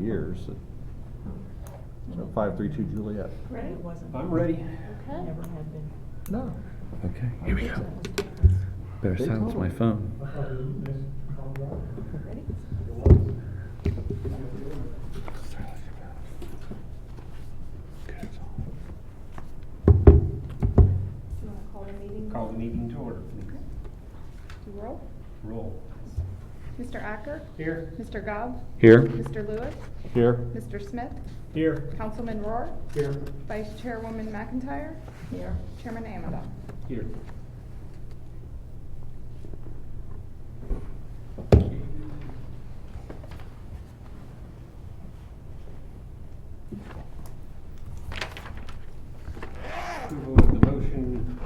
years. So 532 Juliet. Ready? It wasn't. I'm ready. Okay. Never had been. No. Okay, here we go. Better They silence told my me. phone. Ready? Do you want to call the meeting? Call the meeting to order, please. Do roll. Roll. Mr. Acker? Here. Mr. Gobb? Here? Mr. Lewis? Here. Mr. Smith? Here. Councilman Rohr? Here. Vice Chairwoman McIntyre? Here. Chairman Amidon? Here. Approval of the motion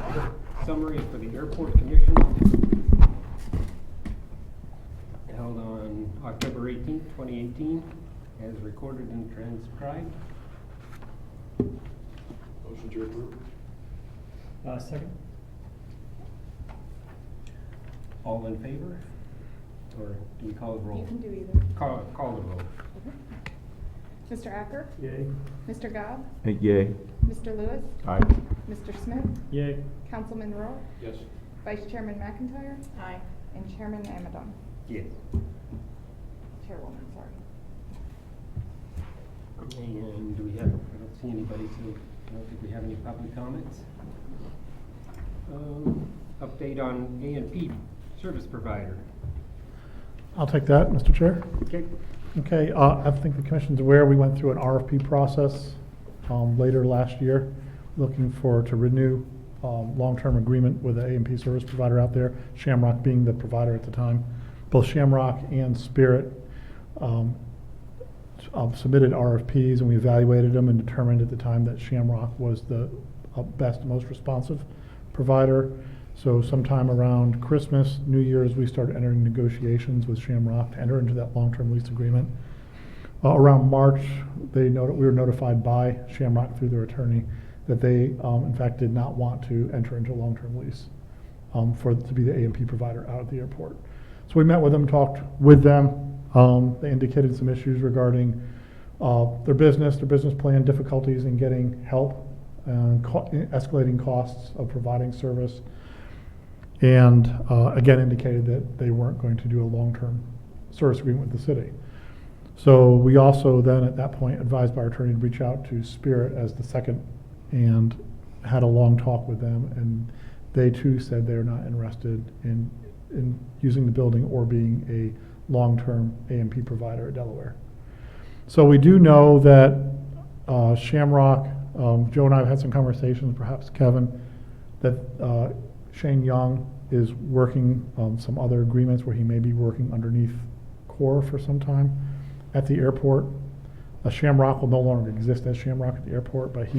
summary for the airport commission held on October 18th, 2018, as recorded and transcribed. Motion to approve. Second. All in favor? Or do we call the roll? You can do either. Call the roll. Mr. Acker? Yay. Mr. Gobb? Yay. Mr. Lewis? Aye. Mr. Smith? Yay. Councilman Rohr? Yes. Vice Chairman McIntyre? Aye. And Chairman Amidon? Yes. Chairwoman, sorry. And do we have, I don't see anybody, so I don't think we have any public comments. Update on A&P service provider. I'll take that, Mr. Chair. Okay. Okay, I think the commission's aware, we went through an RFP process later last year, looking to renew long-term agreement with the A&P service provider out there, Shamrock being the provider at the time. Both Shamrock and Spirit submitted RFPs, and we evaluated them and determined at the time that Shamrock was the best, most responsive provider. So sometime around Christmas, New Year's, we started entering negotiations with Shamrock to enter into that long-term lease agreement. Around March, we were notified by Shamrock through their attorney that they, in fact, did not want to enter into a long-term lease to be the A&P provider out at the airport. So we met with them, talked with them. They indicated some issues regarding their business plan, difficulties in getting help, and escalating costs of providing service. And again, indicated that they weren't going to do a long-term service agreement with the city. So we also then at that point advised by our attorney to reach out to Spirit as the second and had a long talk with them, and they too said they're not interested in using the building or being a long-term A&P provider at Delaware. So we do know that Shamrock, Joe and I have had some conversations, perhaps Kevin, that Shane Young is working some other agreements where he may be working underneath Core for some time at the airport. Shamrock will no longer exist as Shamrock at the airport, but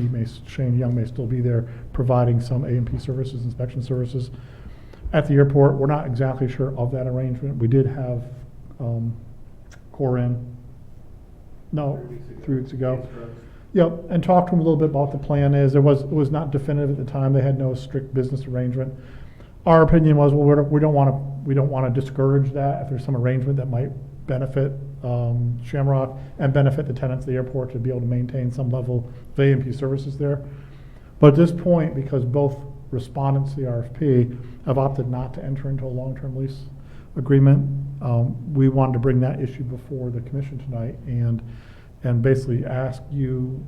Shane Young may still be there providing some A&P services, inspection services at the airport. We're not exactly sure of that arrangement. We did have Core in, 3 weeks ago. Yep, and talked to them a little bit about the plan is. It was not definitive at the time. They had no strict business arrangement. Our opinion was, well, we don't want to discourage that if there's some arrangement that might benefit Shamrock and benefit the tenants of the airport to be able to maintain some level of A&P services there. But at this point, because both respondents to the RFP have opted not to enter into a long-term lease agreement, we wanted to bring that issue before the commission tonight and basically ask you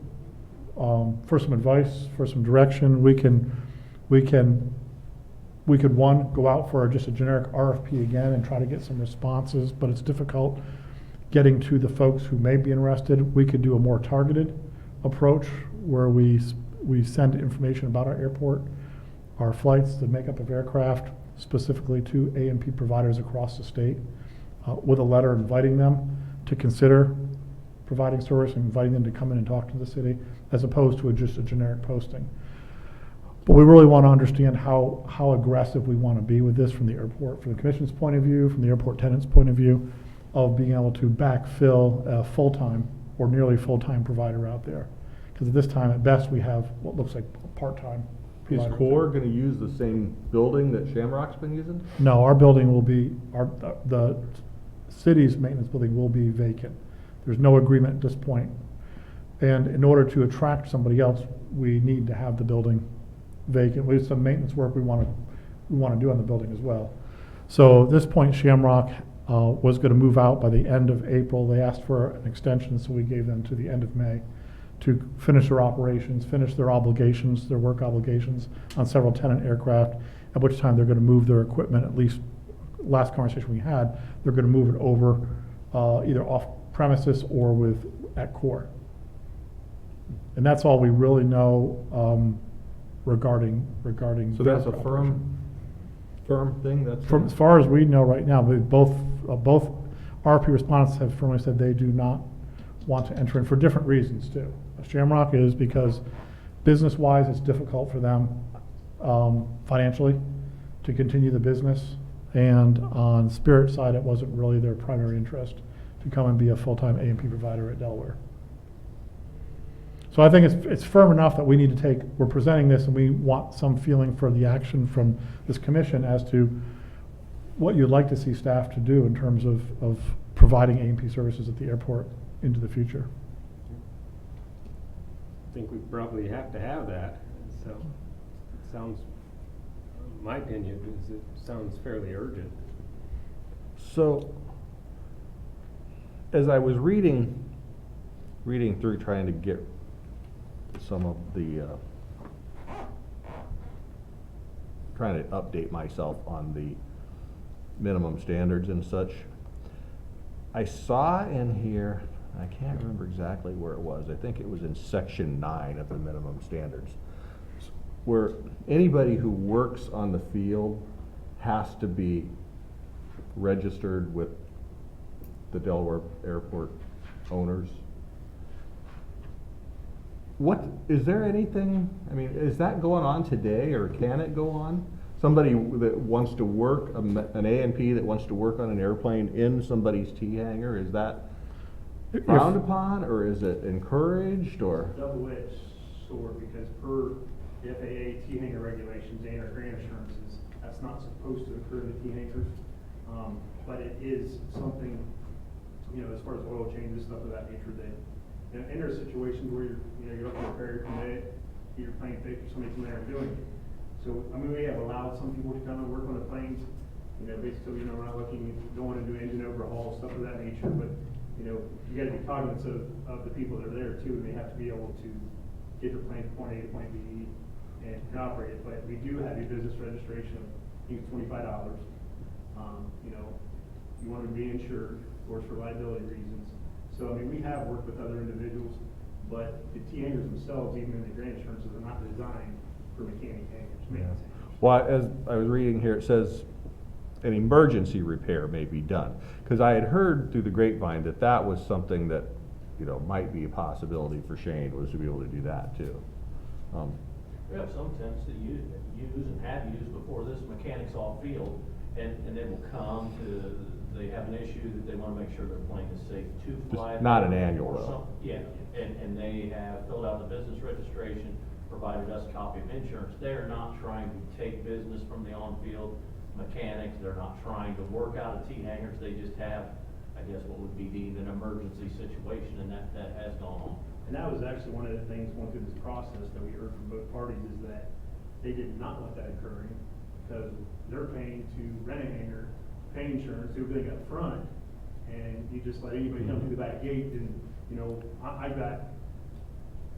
for some advice, for some direction. We could one, go out for just a generic RFP again and try to get some responses, but it's difficult getting to the folks who may be interested. We could do a more targeted approach where we send information about our airport, our flights, the makeup of aircraft, specifically to A&P providers across the state, with a letter inviting them to consider providing service and inviting them to come in and talk to the city, as opposed to just a generic posting. But we really want to understand how aggressive we want to be with this from the airport, from the commission's point of view, from the airport tenant's point of view, of being able to backfill a full-time or nearly full-time provider out there. Because at this time, at best, we have what looks like a part-time Is provider. Core going to use the same building that Shamrock's been using? No, our building will be, the city's maintenance building will be vacant. There's no agreement at this point. And in order to attract somebody else, we need to have the building vacant. We have some maintenance work we want to do on the building as well. So at this point, Shamrock was going to move out by the end of April. They asked for an extension, so we gave them to the end of May to finish their operations, finish their obligations, their work obligations on several tenant aircraft, at which time they're going to move their equipment, at least last conversation we had, they're going to move it over either off premises or at core. And that's all we really know regarding. So that's a their operation. firm thing, that's. From as far as we know right now, both RP respondents have firmly said they do not want to enter in for different reasons too. Shamrock is because business-wise, it's difficult for them financially to continue the business. And on Spirit side, it wasn't really their primary interest to come and be a full-time A&P provider at Delaware. So I think it's firm enough that we need to we're presenting this and we want some feeling for the action from this commission as to what you'd like to see staff to do in terms of providing A&P services at the airport into the future. I think we probably have to have that, so it sounds, my opinion is it sounds fairly urgent. So, as I was reading through, trying to get some of the, trying to update myself on the minimum standards and such, I saw in here, I can't remember exactly where it was, I think it was in section 9 of the minimum standards, where anybody who works on the field has to be registered with the Delaware Airport owners. What, is there anything, I mean, is that going on today, or can it go on? Somebody that wants to work, an A&P that wants to work on an airplane in somebody's T hangar, is that frowned upon, or is it encouraged, or? Double-edged sword, because per the FAA T hangar regulations and our grant assurances, that's not supposed to occur in the T hangars. But it is something, as far as oil changes, stuff of that nature, that, enter situations where you're looking to repair your commit, get your plane fixed, or somebody from there doing it. So, we have allowed some people to come and work on the planes, basically, we're not looking at going and doing engine overhaul, stuff of that nature, but, you gotta be cognizant of the people that are there too, and they have to be able to get their plane from point A to point B and operate it. But we do have a business registration of, I think it's $25. You want to be insured, of course, for liability reasons. So, we have worked with other individuals, but the T hangars themselves, even in the grant assurances, are not designed for mechanic hangars, maintenance hangars. Well, as I was reading here, it says an emergency repair may be done. Because I had heard through the grapevine that was something that, might be a possibility for Shane, was to be able to do that too. We have some tents that use and have used before this mechanics off field, and they will come they have an issue that they want to make sure their plane is safe to fly. Just not an annual or though. something. Yeah, and they have filled out the business registration, provided us a copy of insurance. They're not trying to take business from the on-field mechanics. They're not trying to work out of T hangars. They just have, I guess, what would be deemed an emergency situation, and that has gone on. And that was actually one of the things going through this process that we heard from both parties, is that they did not want that occurring, because they're paying to rent a hangar, pay insurance, do everything up front, and you just let anybody come through the back gate, and, I got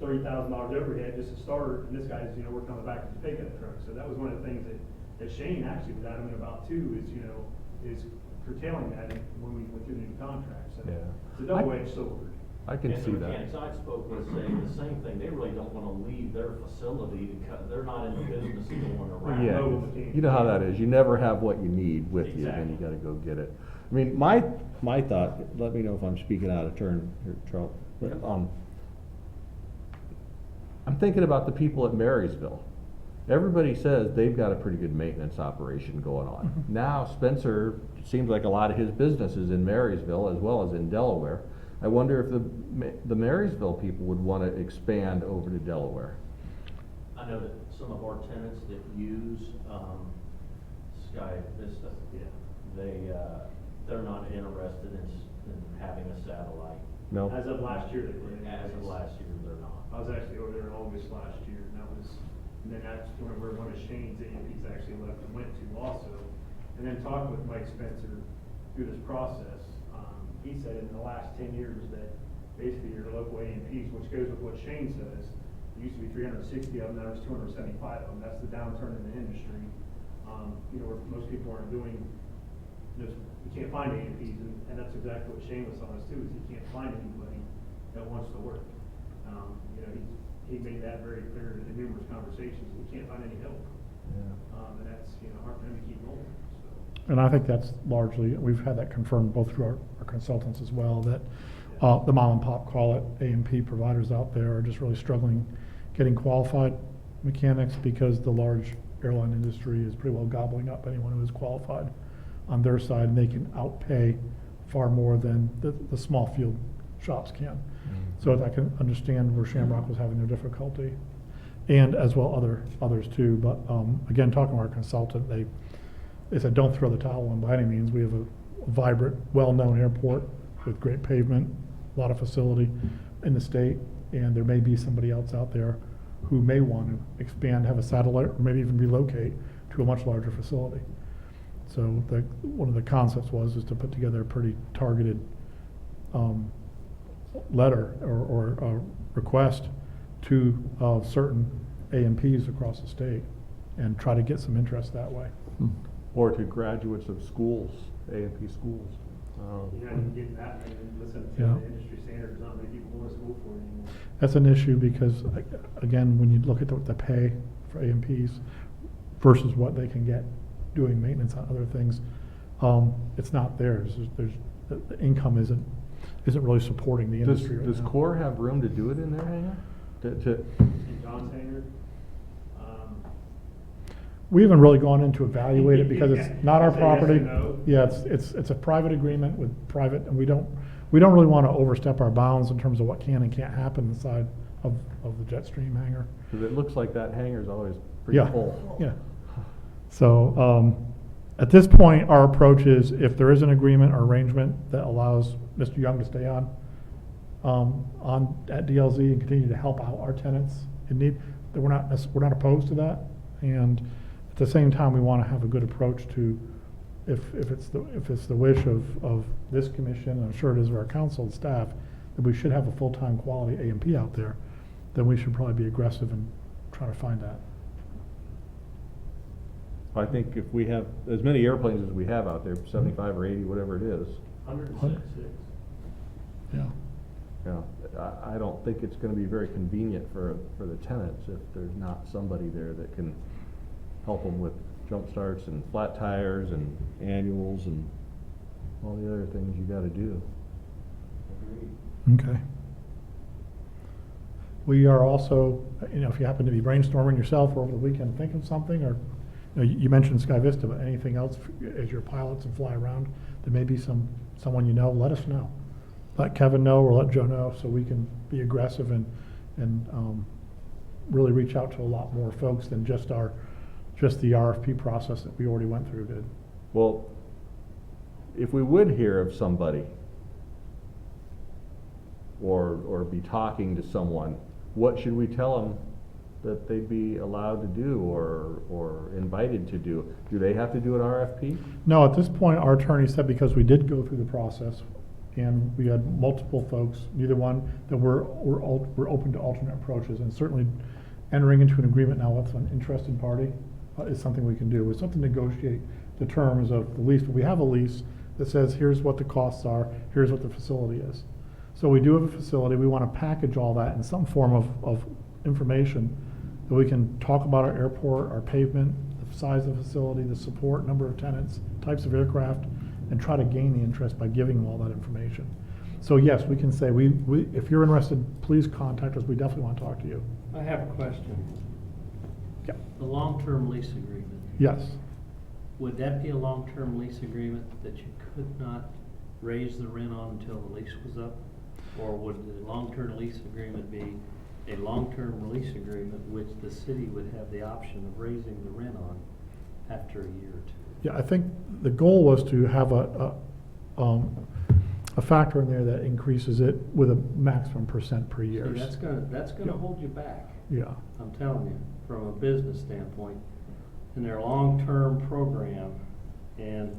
$30,000 overhead just to start, and this guy's, working on the back of his pickup truck. So that was one of the things that Shane actually was adamant about too, is curtailing that when we went through the new contract. So Yeah. it's a double-edged sword. I can And see the that. mechanics I spoke with say the same thing. They really don't want to leave their facility because they're not in the business of going around. Yeah, mobile mechanic. you know how that is. You never have what you need with you, and you Exactly. gotta go get it. I mean, my thought, let me know if I'm speaking out of turn here, Charles, but, I'm thinking about the people at Marysville. Everybody says they've got a pretty good maintenance operation going on. Now Spencer, it seems like a lot of his business is in Marysville as well as in Delaware. I wonder if the Marysville people would want to expand over to Delaware. I know that some of our tenants that use Sky Vista, they're not interested in having a satellite No? As of last year, they were. As of last year, they're not. I was actually over there in August last year, and that was, and then that's where one of Shane's AMPs actually left and went to also. And then talking with Mike Spencer through this process, he said in the last 10 years that basically your local AMPs, which goes with what Shane says, there used to be 360 of them, now there's 275 of them. That's the downturn in the industry. Where most people aren't doing, you can't find AMPs, and that's exactly what Shane was telling us too, is he can't find anybody that wants to work. He made that very clear in numerous conversations. We can't find any help. And that's, hard for him to keep going, so. And I think that's largely, we've had that confirmed both through our consultants as well, that the mom and pop call it AMP providers out there are just really struggling getting qualified mechanics because the large airline industry is pretty well gobbling up anyone who is qualified on their side, and they can outpay far more than the small field shops can. So I can understand where Shamrock was having their difficulty, and as well others too. But again, talking to our consultant, they said don't throw the towel in by any means. We have a vibrant, well-known airport with great pavement, a lot of facility in the state, and there may be somebody else out there who may want to expand, have a satellite, or maybe even relocate to a much larger facility. So one of the concepts is to put together a pretty targeted letter or request to certain AMPs across the state and try to get some interest that way. Or to graduates of schools, AMP schools. Getting that, and listen to Yeah. the industry standards, not many people go to school for it anymore. That's an issue because, again, when you look at the pay for AMPs versus what they can get doing maintenance on other things, it's not theirs. The income isn't really supporting the industry right Does now. Core have room to do it in their hangar? In John's hangar, We haven't really gone in to evaluate it because it's not our Say yes or property. no. Yeah, it's a private agreement with private, and we don't really want to overstep our bounds in terms of what can and can't happen inside of the Jetstream hangar. Because it looks like that hangar's always pretty Yeah, full. yeah. So, at this point, our approach is if there is an agreement or arrangement that allows Mr. Young to stay on at DLZ and continue to help out our tenants in need, that we're not opposed to that. And at the same time, we want to have a good approach to, if it's the wish of this commission, and I'm sure it is of our council and staff, that we should have a full-time quality AMP out there, then we should probably be aggressive in trying to find that. I think if we have as many airplanes as we have out there, 75 or 80, whatever it is, 166. Yeah. I don't think it's gonna be very convenient for the tenants if there's not somebody there that can help them with jump starts and flat tires and annuals and all the other things you gotta do. Agreed. Okay. We are also, if you happen to be brainstorming yourself or over the weekend, think of something, or you mentioned Sky Vista, but anything else as your pilots and fly around, there may be someone let us know. Let Kevin know or let Joe know so we can be aggressive and really reach out to a lot more folks than just the RFP process that we already went through did. Well, if we would hear of somebody or be talking to someone, what should we tell them that they'd be allowed to do or invited to do? Do they have to do an RFP? No, at this point, our attorney said because we did go through the process and we had multiple folks, neither one, that we're open to alternate approaches, and certainly entering into an agreement now with an interested party is something we can do. It's something to negotiate the terms of the lease, but we have a lease that says here's what the costs are, here's what the facility is. So we do have a facility, we want to package all that in some form of information that we can talk about our airport, our pavement, the size of the facility, the support, number of tenants, types of aircraft, and try to gain the interest by giving them all that information. So yes, we can say, if you're interested, please contact us, we definitely want to talk to you. I have a question. Yeah. The long-term lease agreement, Yes. would that be a long-term lease agreement that you could not raise the rent on until the lease was up? Or would the long-term lease agreement be a long-term lease agreement which the city would have the option of raising the rent on after a year or two? Yeah, I think the goal was to have a factor in there that increases it with a maximum percent per See, year. that's gonna Yeah. hold you back. Yeah, I'm telling you, from a business standpoint, in their long-term program and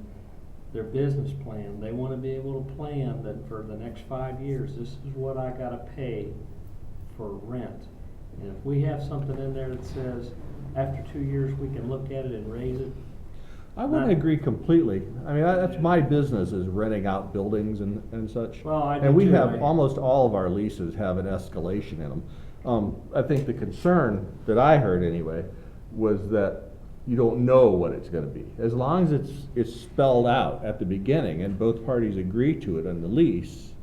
their business plan, they wanna be able to plan that for the next 5 years, this is what I gotta pay for rent. And if we have something in there that says, after 2 years, we can look at it and raise it, I wouldn't agree completely. I mean, that's my business, is renting out buildings and such. Well, I do And we too. have, almost all of our leases have an escalation in them. I think the concern that I heard anyway was that you don't know what it's gonna be. As long as it's spelled out at the beginning and both parties agree to it on the lease,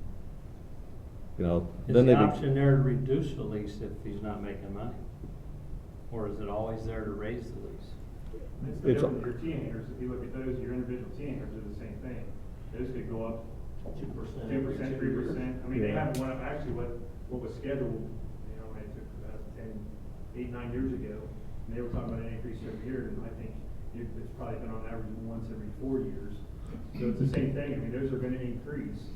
you know, is then the they. option there to reduce the lease if he's not making money? Or is it always there to raise the lease? It's the It's- difference with your T hangers, if you look at those, your individual T hangers are the same thing. Those could go up 2%. 2%, 3%. I mean, they haven't went up, actually, what was scheduled, you know, when it took, 8, 9 years ago, and they were talking about an increase every year, and I think it's probably been on average once every 4 years. So it's the same thing, I mean, those are gonna increase.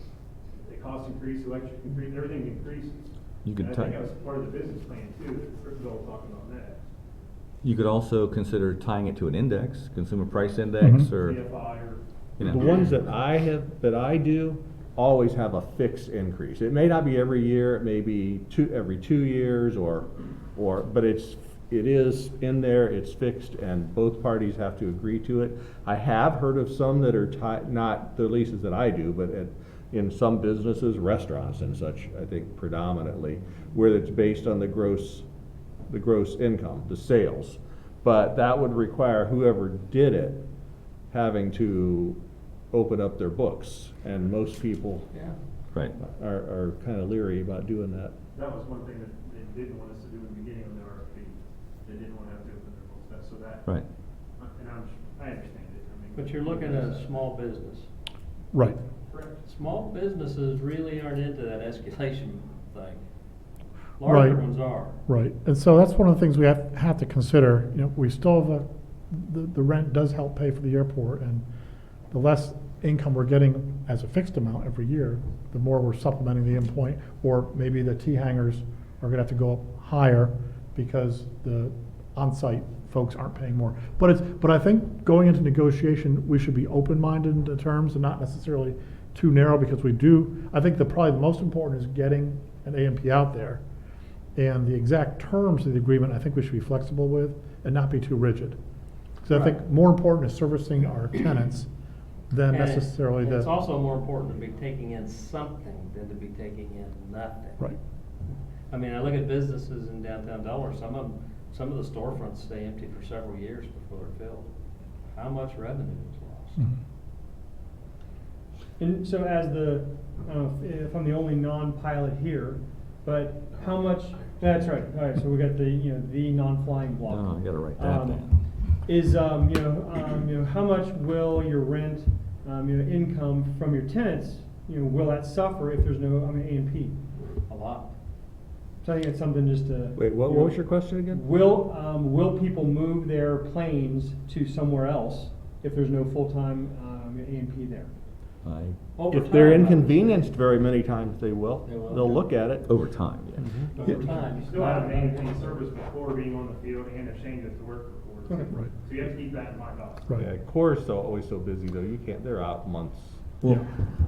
The cost increase, electric increase, everything increases. You could And I think tie- that was part of the business plan too, that Bill was talking about next. You could also consider tying it to an index, consumer price index, Mhm. or, CFI or. you The know. ones that I do, always have a fixed increase. It may not be every year, it may be every 2 years, but it is in there, it's fixed, and both parties have to agree to it. I have heard of some that are not the leases that I do, but in some businesses, restaurants and such, I think predominantly, where it's based on the gross income, the sales. But that would require whoever did it having to open up their books, and most people Yeah. Right. are kind of leery about doing that. That was one thing that they didn't want us to do in the beginning of the RFP. They didn't want to have to open their books, so that. Right. And I understand it, I mean. But you're looking at a small business. right. Correct. Small businesses really aren't into that escalation thing. Right. Larger ones are. Right, and so that's one of the things we have to consider, you know, we still have the rent does help pay for the airport, and the less income we're getting as a fixed amount every year, the more we're supplementing the endpoint, or maybe the T hangers are gonna have to go up higher because the on-site folks aren't paying more. But I think going into negotiation, we should be open-minded into terms and not necessarily too narrow, because I think probably the most important is getting an AMP out there. And the exact terms of the agreement, I think we should be flexible with and not be too rigid. Because I think more important is servicing our tenants than And necessarily and the. It's also more important to be taking in something than to be taking in nothing. Right, I mean, I look at businesses in downtown Delaware, some of the storefronts stay empty for several years before they're filled. How much revenue is lost? Mhm. And so as I don't know if I'm the only non-pilot here, but how much, that's right, all right, so we got the non-flying block. Oh, I gotta write that down. Is, how much will your rent, income from your tenants, will that suffer if there's no, A&P? A lot. So I think it's something just to. Wait, what was your question again? Will people move their planes to somewhere else if there's no full-time, A&P there? Over If they're time, inconvenienced very many times, they will. They will. They'll look at it. Over time, yeah. Over time. You still have to maintain service before being on the field and if Shane gets to work for Ford. Okay. Right. So you have to keep that in mind also. Right. Yeah, Core's always so busy though, they're out months. Yeah.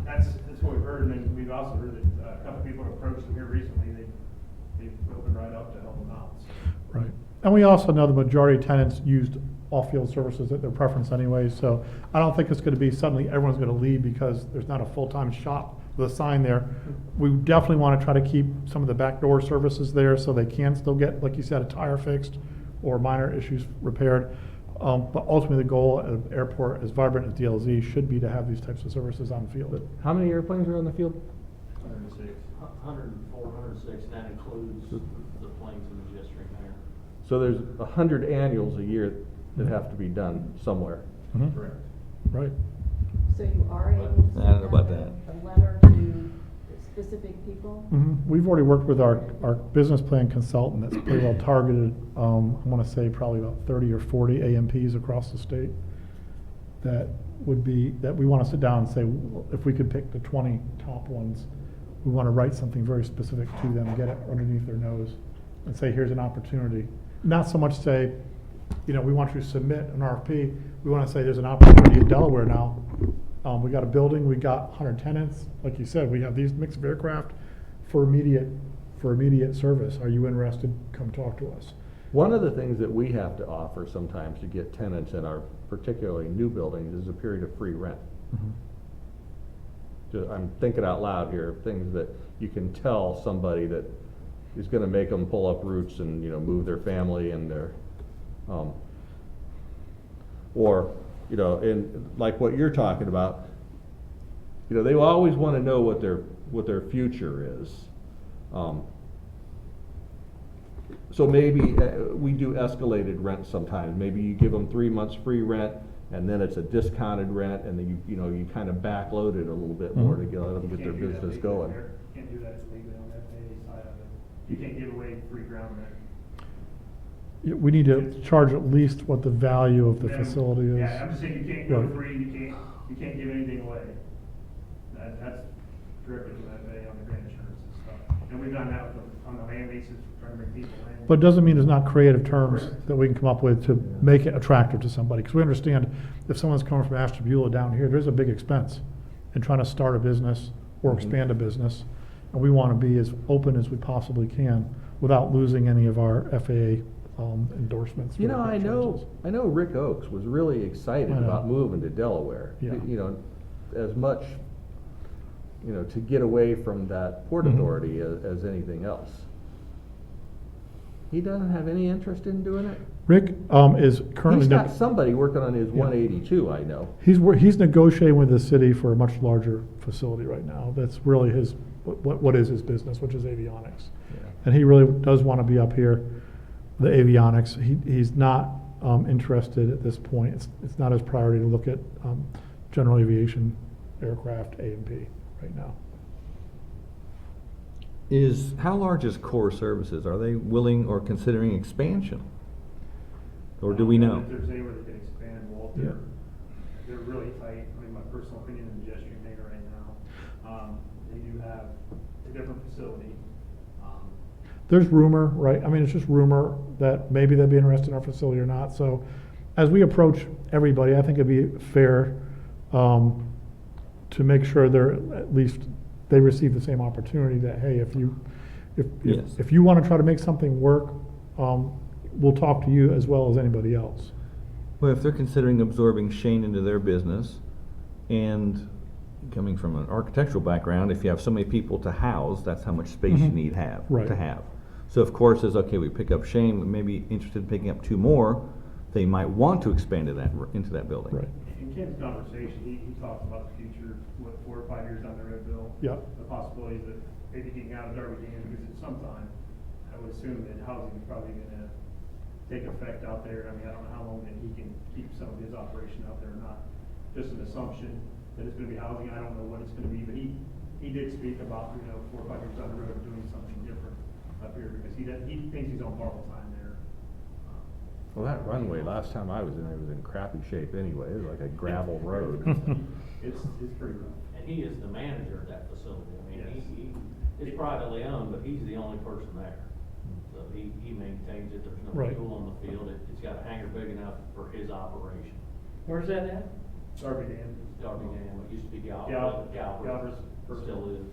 That's what we've heard, and then we've also heard that a couple people approached them here recently, they've opened right up to help them out, so. Right. And we also know the majority of tenants used off-field services at their preference anyway, so I don't think it's gonna be suddenly everyone's gonna leave because there's not a full-time shop with a sign there. We definitely wanna try to keep some of the backdoor services there so they can still get, like you said, a tire fixed or minor issues repaired. But ultimately, the goal of airport, as vibrant as DLZ, should be to have these types of services on the field. How many airplanes are on the field? 104, 106, and that includes the planes in the jet stream hangar. So there's 100 annuals a year that have to be done somewhere. Mhm. Correct. Right. So you are able to I don't know send about out that. a letter to specific people? We've already worked with our business plan consultant that's pretty well targeted. I want to say probably about 30 or 40 AMPs across the state that would be that we want to sit down and say, well, if we could pick the 20 top ones, we want to write something very specific to them, get it underneath their nose, and say, here's an opportunity. Not so much say, we want you to submit an RFP. We want to say there's an opportunity in Delaware now. We got a building, we got 100 tenants. Like you said, we have these mix of aircraft for immediate service. Are you interested? Come talk to us. One of the things that we have to offer sometimes to get tenants in our particularly new buildings is a period of free rent. I'm thinking out loud here, of things that you can tell somebody that is gonna make them pull up roots and, move their family and their, or, in, like what you're talking about, they always wanna know what their future is. So maybe we do escalated rent sometimes. Maybe you give them 3 months free rent, and then it's a discounted rent, and then you kind of backload it a little bit more to let them get their business going. You can't do that legally on the FAA side of it. You can't give away free ground rent. We need to charge at least what the value of the facility is. Yeah, I'm just saying you can't go Right. free, you can't give anything away. That's directly to the FAA on the grant insurance and stuff. And we've done that on the land leases, trying to bring people in. But it doesn't mean there's not creative terms Correct. that we can come up with to make it attractive to somebody. Because we understand if someone's coming from Ashtabula down here, there's a big expense in trying to start a business or expand a business. And we want to be as open as we possibly can without losing any of our FAA endorsements. for the franchises. I know Rick Oakes was really excited I know. about moving to Delaware. Yeah. As much, to get away from that Port Mhm. Authority as anything else. He doesn't have any interest in doing it? Rick is currently. He's got somebody working on his Yeah. 182, I know. He's negotiating with the city for a much larger facility right now. That's really what is his business, which is avionics. Yeah. And he really does want to be up here, the avionics. He's not interested at this point. It's not his priority to look at general aviation aircraft A&P right now. How large is Core Services? Are they willing or considering expansion? Or do we know? If there's anywhere that can expand, Walt, Yeah. they're really tight. I mean, my personal opinion in the gesturing hangar right now. They do have a different facility. There's rumor, right? I mean, it's just rumor that maybe they'd be interested in our facility or not. So as we approach everybody, I think it'd be fair to make sure they receive the same opportunity that, hey, Yes. if you want to try to make something work, we'll talk to you as well as anybody else. Well, if they're considering absorbing Shane into their business, and coming from an architectural background, if you have so many people to house, that's how much space you Mhm. need Right. to have. So if Core says, okay, we pick up Shane, we may be interested in picking up 2 more, they might want to expand into that building. Right. In Ken's conversation, he talks about the future, 4 or 5 years down the road, Bill. Yeah. The possibilities that maybe getting out of Darby Dam, because at some time, I would assume that housing is probably gonna take effect out there. I mean, I don't know how long that he can keep some of his operation out there or not. Just an assumption that it's gonna be housing, I don't know what it's gonna be, but he did speak about, 4 or 5 years down the road, doing something different up here, because he thinks he's on borrowed time there. Well, that runway, last time I was in, it was in crappy shape anyway. It was like a gravel road. It's pretty rough. And he is the manager of that facility. I mean, Yes. it's privately owned, but he's the only person there. So he maintains it, there's no Right. fuel on the field, it's got a hangar big enough for his operation. Where's that at? Darby Dam. Darby Dam, it used to be Galveston, Galveston. still is.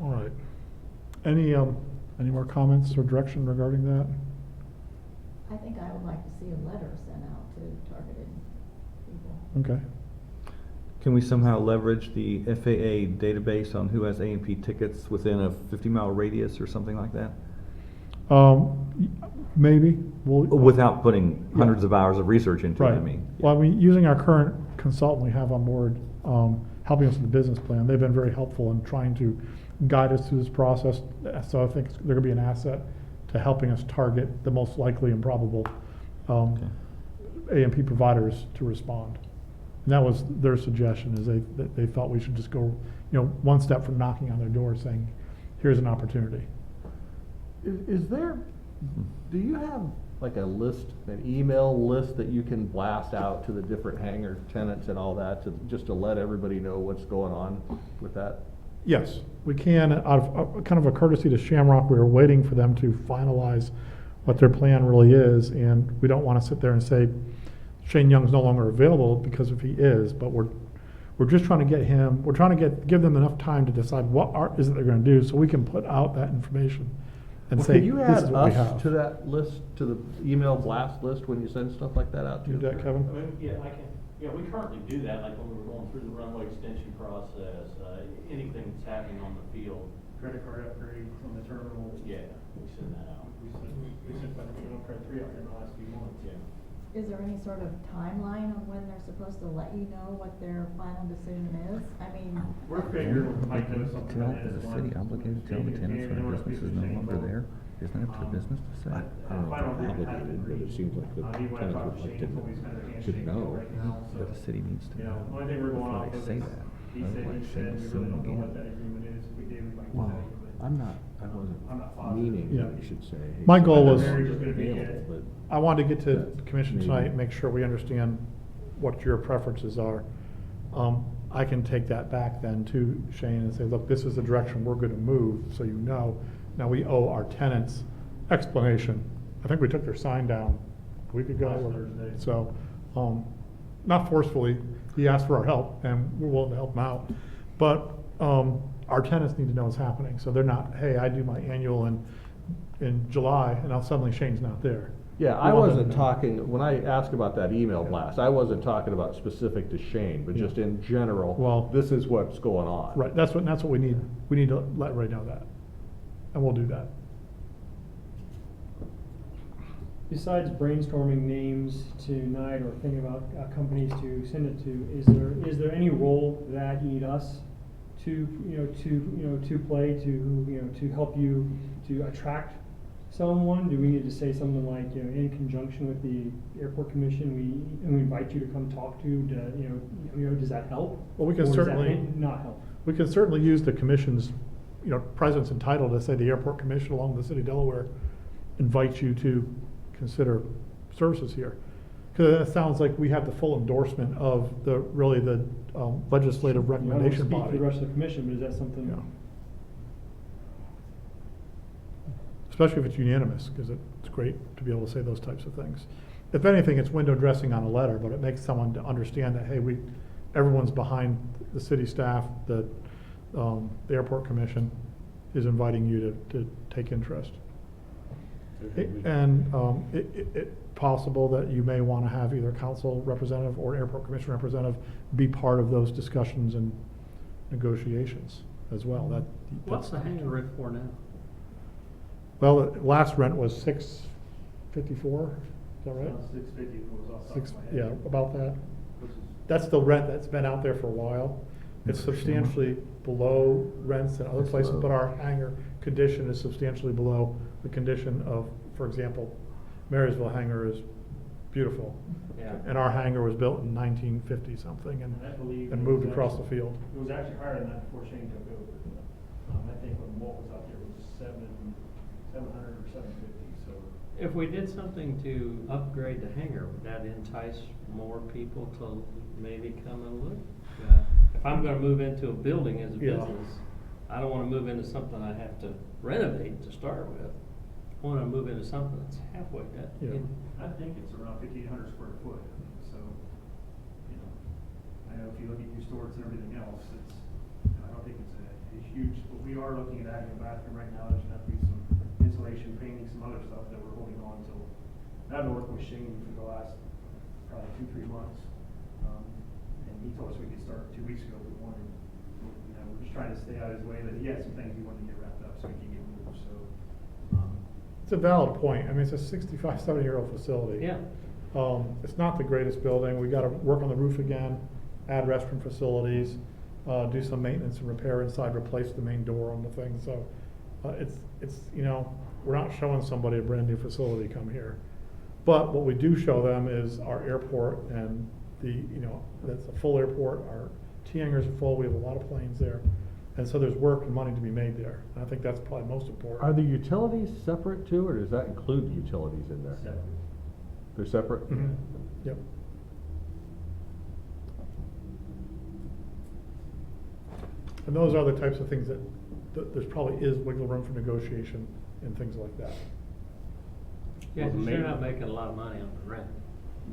All right. Any more comments or direction regarding that? I think I would like to see a letter sent out to targeted people. Okay. Can we somehow leverage the FAA database on who has A&P tickets within a 50-mile radius or something like that? Maybe. Without putting Yeah. hundreds of hours of research into it, I Right. mean. Well, using our current consultant we have on board, helping us with the business plan, they've been very helpful in trying to guide us through this process. So I think they're gonna be an asset to helping us target the most likely and probable A&P providers to respond. And that was their suggestion, is they thought we should just go, one step from knocking on their door saying, here's an opportunity. Is there, do you have like a list, an email list that you can blast out to the different hangar tenants and all that, just to let everybody know what's going on with that? Yes, we can, out of, kind of a courtesy to Shamrock, we were waiting for them to finalize what their plan really is, and we don't want to sit there and say Shane Young's no longer available, because if he is, but we're just trying to get him, we're trying to give them enough time to decide what is it they're gonna do, so we can put out that information and Well, say, can you this is add what we us have. to that list, to the email blast list when you send stuff like that out to Do us? that, Kevin? Yeah, I can, yeah, we currently do that, like when we were going through the runway extension process, anything that's happening on the field. Credit card upgrades on the terminal. Yeah, we send that out. We sent like card 3 out there in the last few months. Yeah. Is there any sort of timeline on when they're supposed to let you know what their final decision is? I mean. We're figuring we might know something. Tell, by the end is of the month. city obligated to tell the Maybe tenants when in their order business for is people no to longer say, there? Isn't that up to the business to say? I don't know if they're obligated, but it seems like the He went tenants talk would to like Shane, told me he's kind of a to handshake know. right now, so. But the city needs to You know. know, the only thing we're going before off they of say is, that. he said, Otherwise, we Shane really assume don't know again. what that agreement is. If we did, we'd like to Well, tell you, but. I'm not, I I'm wasn't not positive. meaning Yeah. that we should say. hey, My goal was- Marriage is gonna be available, it. but- I wanted to get to the That's commission maybe- tonight and make sure we understand what your preferences are. I can take that back then to Shane and say, look, this is the direction we're gonna move, so you know. Now, we owe our tenants explanation. I think we took their sign down a week ago. Last or- Thursday. So, not forcefully, he asked for our help, and we're willing to help him out. But, our tenants need to know what's happening, so they're not, hey, I do my annual in July, and now suddenly Shane's not there. Yeah, We I want them wasn't to know. talking, when I asked about that email blast, I wasn't talking about specific to Shane, but just in general, Well- this is what's going on. Right, that's what we need. We need to let Ray know that, and we'll do that. Besides brainstorming names tonight or thinking about companies to send it to, is there any role that you need us to play to help you to attract someone? Do we need to say something like, in conjunction with the airport commission, we invite you to come talk to, does that help? Well, we can Or does that certainly- not help? We can certainly use the commission's, presence and title to say the airport commission along with the city of Delaware invites you to consider services here. Because it sounds like we have the full endorsement of the legislative recommendation I don't speak for body. the rest of the commission, but is that something? Yeah. Especially if it's unanimous, because it's great to be able to say those types of things. If anything, it's window dressing on a letter, but it makes someone to understand that, hey, everyone's behind the city staff, the airport commission is inviting you to take interest. And it possible that you may want to have either council representative or airport commission representative be part of those discussions and negotiations as well. What's the hangar rent for now? Well, the last rent was $654, is that right? 650 was off the top Six, of my yeah, head. about that. Which is- That's the rent that's been out there for a while. It's For sure. substantially below rents in other It's places, low. but our hangar condition is substantially below the condition of, for example, Marysville hangar is beautiful. Yeah. And our hangar was built in 1950 something And I believe and it moved was across the actually- field. It was actually higher than that before Shane took over. I think when Walt was out there, it was 700 or 750, so. If we did something to upgrade the hangar, would that entice more people to maybe come and look? If I'm gonna move into a building as a Yeah. business, I don't wanna move into something I have to renovate to start with. I wanna move into something that's halfway done. Yeah. I think it's around 5,800 square foot, so, I know if you look at your stores and everything else, I don't think it's a huge, but we are looking at adding a bathroom right now. There's gonna have to be some insulation, painting, some other stuff that we're holding on to. I've been working with Shane for the last probably 2-3 months. And he told us we could start 2 weeks ago, but we're just trying to stay out of his way, but he had some things he wanted to get wrapped up so we can get moved, so. It's a valid point. I mean, it's a 65, 70-year-old facility. Yeah. It's not the greatest building. We gotta work on the roof again, add restroom facilities, do some maintenance and repair inside, replace the main door on the thing, so, we're not showing somebody a brand-new facility, come here. But what we do show them is our airport and that's a full airport, our T hangars are full, we have a lot of planes there. And so there's work and money to be made there, and I think that's probably most important. Are the utilities separate too, or does that include utilities in there? Separate. They're separate? Mhm. Yep. And those are the types of things that there's probably is wiggle room for negotiation and things like that. Yeah, Well, 'cause you're maybe- not making a lot of money on the rent.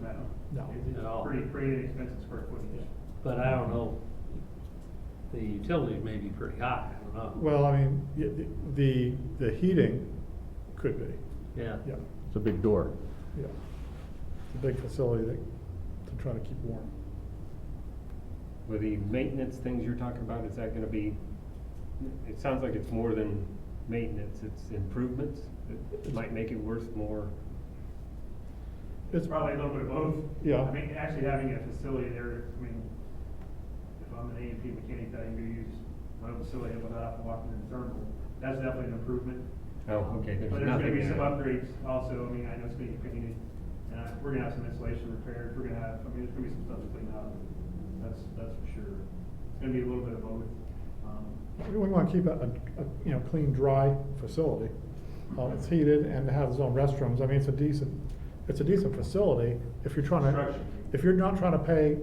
No. No. It's At all. pretty inexpensive square footage. But I don't know, the utilities may be pretty high, I don't know. Well, I mean, the heating could be, Yeah. yeah, It's a big door. yeah. It's a big facility to try to keep warm. With the maintenance things you're talking about, is that gonna be, it sounds like it's more than maintenance, it's improvements that might make it worth more. It's probably a little bit of both. Yeah. I mean, actually having a facility there, I mean, if I'm an A&P mechanic that I can go use my own facility without having to walk into the terminal, that's definitely an improvement. Oh, okay, there's But there's gonna nothing be some there. upgrades also, I mean, I know it's gonna be painted, and we're gonna have some insulation repairs, we're gonna have, I mean, there's gonna be some stuff to clean out, that's for sure. It's gonna be a little bit of both. We want to keep a clean, dry facility. It's heated and it has its own restrooms. I mean, it's a decent facility. If you're trying to, Construction. if you're not trying to pay,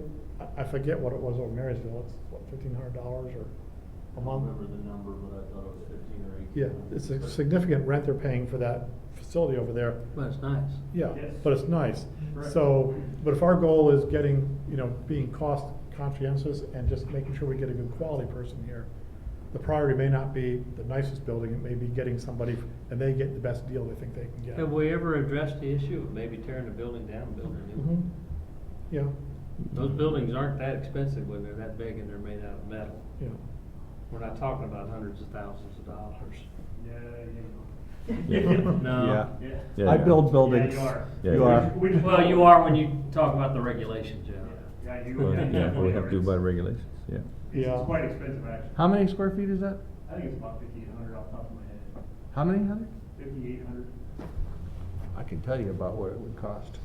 I forget what it was over Marysville, it's what, $1,500 or a I don't month? remember the number, but I thought it was 15 or 18. Yeah, it's a significant rent they're paying for that facility over there. But it's nice. Yeah, Yes. but it's nice. Correct. So, but if our goal is getting, being cost conscientious and just making sure we get a good quality person here, the priority may not be the nicest building, it may be getting somebody, and they get the best deal they think they can get. Have we ever addressed the issue of maybe tearing the building down and building a new Mhm. one? Yeah, Those buildings aren't that expensive when they're that big and they're made out of metal. yeah. We're not talking about hundreds of thousands of dollars. Yeah, Yeah. No. Yeah. yeah. Yeah, I yeah. build Yeah, buildings. you are. Yeah, You yeah. are. We just- Well, you are when you talk about the regulations, Joe. Yeah, you. Well, yeah, we have to do by regulations, yeah. Yeah. It's quite expensive, actually. How many square feet is that? I think it's about 5,800 off the top of my head. How many, Heather? 5,800. I can tell you about what it would cost.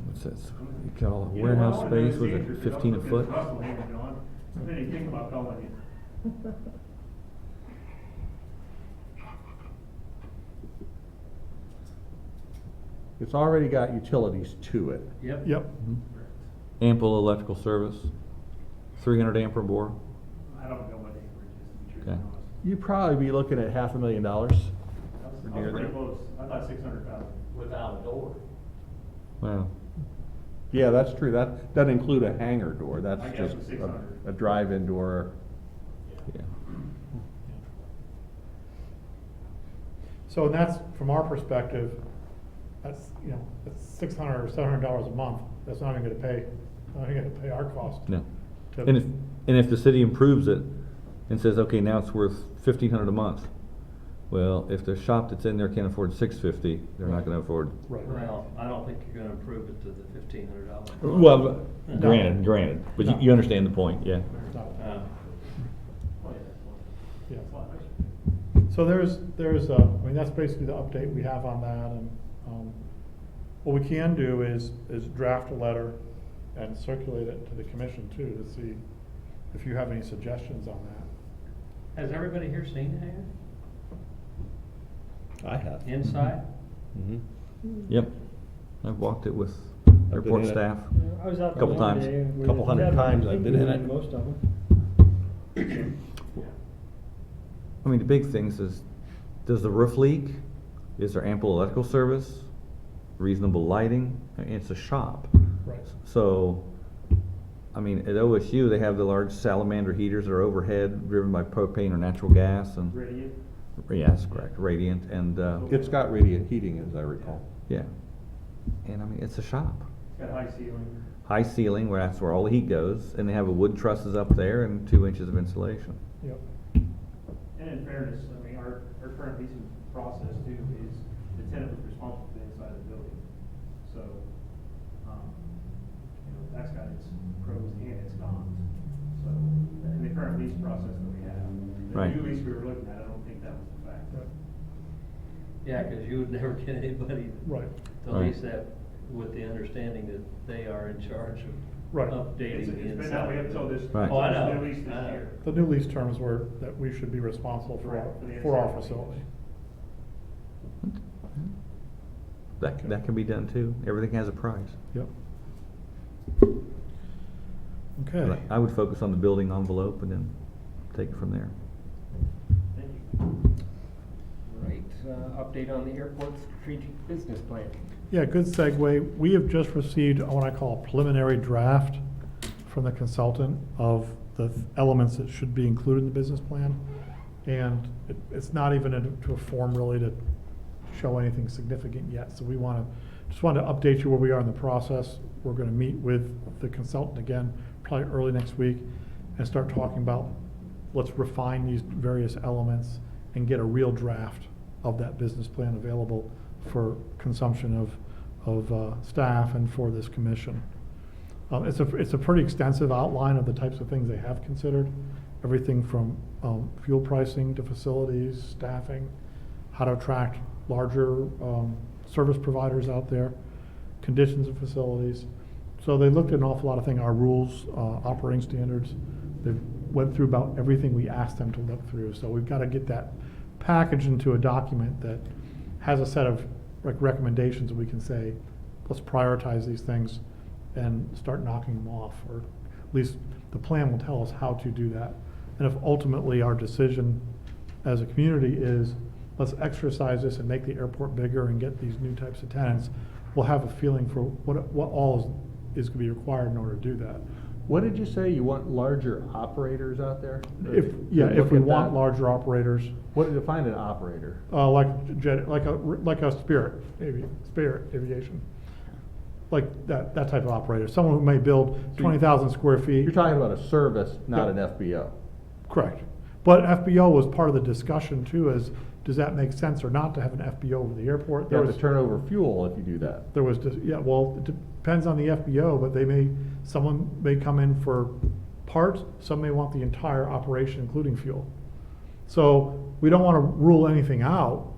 What's this? You call a You know, warehouse I wanna know space, was the it answer to 15 a also foot? because Russell Hammond, John, I didn't think about calling you. It's already got utilities to it. Yep. Yep, Mhm. Ample electrical service, 300 amp or more. I don't know what acreage is, to be truthfully Okay. honest. You'd probably be looking at $500,000. I was near pretty there. close. I thought 600,000. Without a door. Wow. Yeah, that's true. That doesn't include a hangar door. That's I guess just it was 600. a drive-in door. Yeah. so that's, from our perspective, that's, that's $600 or $700 a month, that's not even gonna pay our cost. No. to- And if the city improves it and says, okay, now it's worth 1,500 a month, well, if the shop that's in there can't afford $650, they're not gonna afford. Right. Well, I don't think you're gonna improve it to the $1,500. Well, granted, but No. you understand the point, yeah. No. Uh, Oh, yeah. Yeah. It's a lot nicer. So I mean, that's basically the update we have on that, and, what we can do is draft a letter and circulate it to the commission too, to see if you have any suggestions on that. Has everybody here seen the hangar? I have. Inside? Mm-hmm. Yep. I've walked it with been airport in it. staff. I was out there Couple one times. day. and we Couple hundred had- times I I've think been we in had it. Most of them. I mean, the big things is, does the roof leak? Is there ample electrical service? Reasonable lighting? I mean, it's a shop. Right. So, I mean, at OSU, they have the large salamander heaters that are overhead, driven by propane or natural gas, and, Radiant. yes, correct, radiant, and, It's got radiant heating, as I recall. yeah. And I mean, it's a shop. It's got high ceiling. High ceiling, where that's where all the heat goes, and they have a wood trusses up there and 2 inches of insulation. Yep. And in fairness, I mean, our current leasing process too is the tenant was responsible for the inside of the building. So, that's got its pros and its cons. So, in the current lease process that we have, Right. the new lease we were looking at, I don't think that was the fact. Yeah, cause you would never get anybody Right. to Right. lease that with the understanding that they are in charge of Right. updating It's the been inside. that way up till this, Right. Oh, I know. at least this I know. year. The new lease terms were that we should be responsible Right, for the for our inside. facility. That can be done too. Everything has a price. Yep. But Okay. I would focus on the building envelope and then take it from there. Thank you. Right, update on the airport strategic business plan. Yeah, good segue. We have just received what I call a preliminary draft from the consultant of the elements that should be included in the business plan. And it's not even into a form really to show anything significant yet. So we just want to update you where we are in the process. We're going to meet with the consultant again, probably early next week, and start talking about, let's refine these various elements and get a real draft of that business plan available for consumption of staff and for this commission. It's a pretty extensive outline of the types of things they have considered. Everything from fuel pricing to facilities, staffing, how to attract larger service providers out there, conditions of facilities. So they looked at an awful lot of things, our rules, operating standards. They went through about everything we asked them to look through. So we've got to get that packaged into a document that has a set of recommendations that we can say, let's prioritize these things and start knocking them off, or at least the plan will tell us how to do that. And if ultimately our decision as a community is, let's exercise this and make the airport bigger and get these new types of tenants, we'll have a feeling for what all is going to be required in order to do that. What did you say? You want larger operators out there? If Look we at want that. larger operators, What, define an operator? like a Spirit Aviation, like that type of operator, someone who may build 20,000 square feet. You're talking about a service, not Yeah. an FBO. Correct. But FBO was part of the discussion too, is does that make sense or not to have an FBO over the airport? You There have was, to turn over fuel if you do that. there was, yeah, well, it depends on the FBO, but someone may come in for parts, some may want the entire operation, including fuel. So we don't want to rule anything out.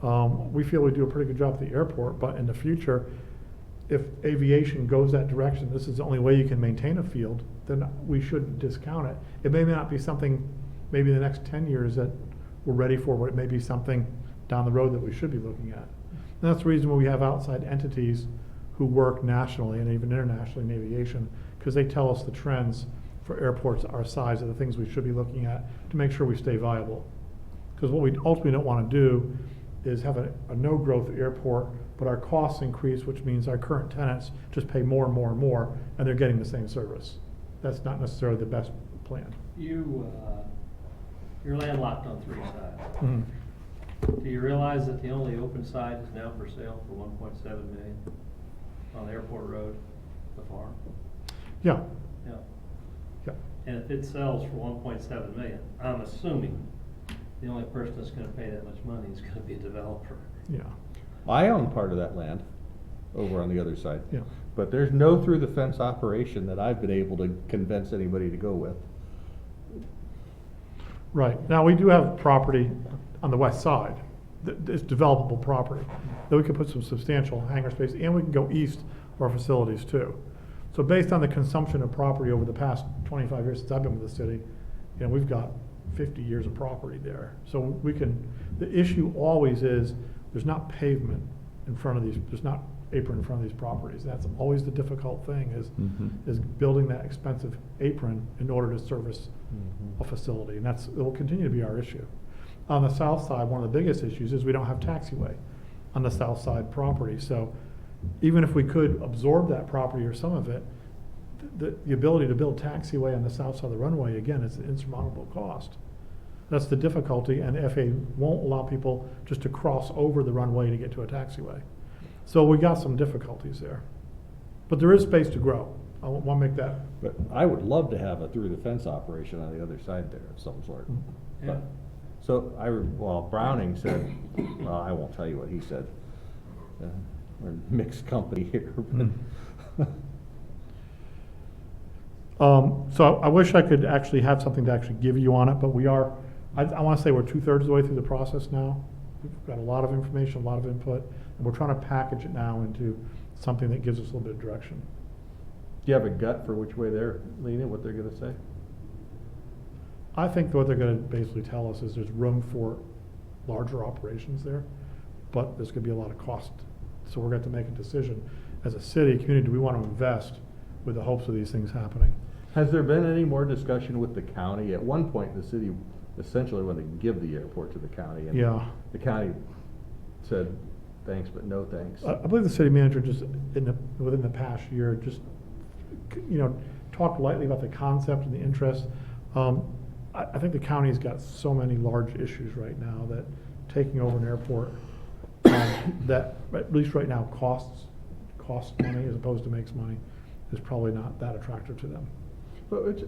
We feel we do a pretty good job at the airport, but in the future, if aviation goes that direction, this is the only way you can maintain a field, then we shouldn't discount it. It may not be something, maybe in the next 10 years that we're ready for, but it may be something down the road that we should be looking at. And that's the reason why we have outside entities who work nationally and even internationally in aviation, because they tell us the trends for airports our size of the things we should be looking at to make sure we stay viable. Because what we ultimately don't want to do is have a no-growth airport, but our costs increase, which means our current tenants just pay more and more and more, and they're getting the same service. That's not necessarily the best plan. You're landlocked on 3 sides. Mhm. Do you realize that the only open side is now for sale for 1.7 million on Airport Road, the farm? Yeah, Yeah. yeah. And if it sells for 1.7 million, I'm assuming the only person that's gonna pay that much money is gonna be a developer. Yeah, I own part of that land over on the other side. yeah. But there's no through the fence operation that I've been able to convince anybody to go with. Right. Now, we do have property on the west side, it's developable property, that we could put some substantial hangar space, and we can go east of our facilities too. So based on the consumption of property over the past 25 years since I've been with the city, we've got 50 years of property there. So the issue always is, there's not pavement in front of these, there's not apron in front of these properties. That's always the difficult thing, is building that expensive apron in order to service a facility, and it will continue to be our issue. On the south side, one of the biggest issues is we don't have taxiway on the south side property. So even if we could absorb that property or some of it, the ability to build taxiway on the south side of the runway, again, it's an insurmountable cost. That's the difficulty, and FAA won't allow people just to cross over the runway to get to a taxiway. So we got some difficulties there. But there is space to grow. I want to make that. But I would love to have a through the fence operation on the other side there of some sort. Yeah. But, so Browning said, I won't tell you what he said. We're a mixed company here. So I wish I could actually have something to actually give you on it, but I want to say we're 2/3 of the way through the process now. We've got a lot of information, a lot of input, and we're trying to package it now into something that gives us a little bit of direction. you have a gut for which way they're leaning, what they're gonna say? I think what they're gonna basically tell us is there's room for larger operations there, but there's gonna be a lot of cost. So we're gonna have to make a decision. As a city, community, do we wanna invest with the hopes of these things happening? Has there been any more discussion with the county? At one point, the city essentially wanted to give the airport to the county. And Yeah. the county said, thanks, but no thanks. I believe the city manager just, within the past year, just, talked lightly about the concept and the interest. I think the county's got so many large issues right now that taking over an airport, that, at least right now, costs money as opposed to makes money, is probably not that attractive to them. But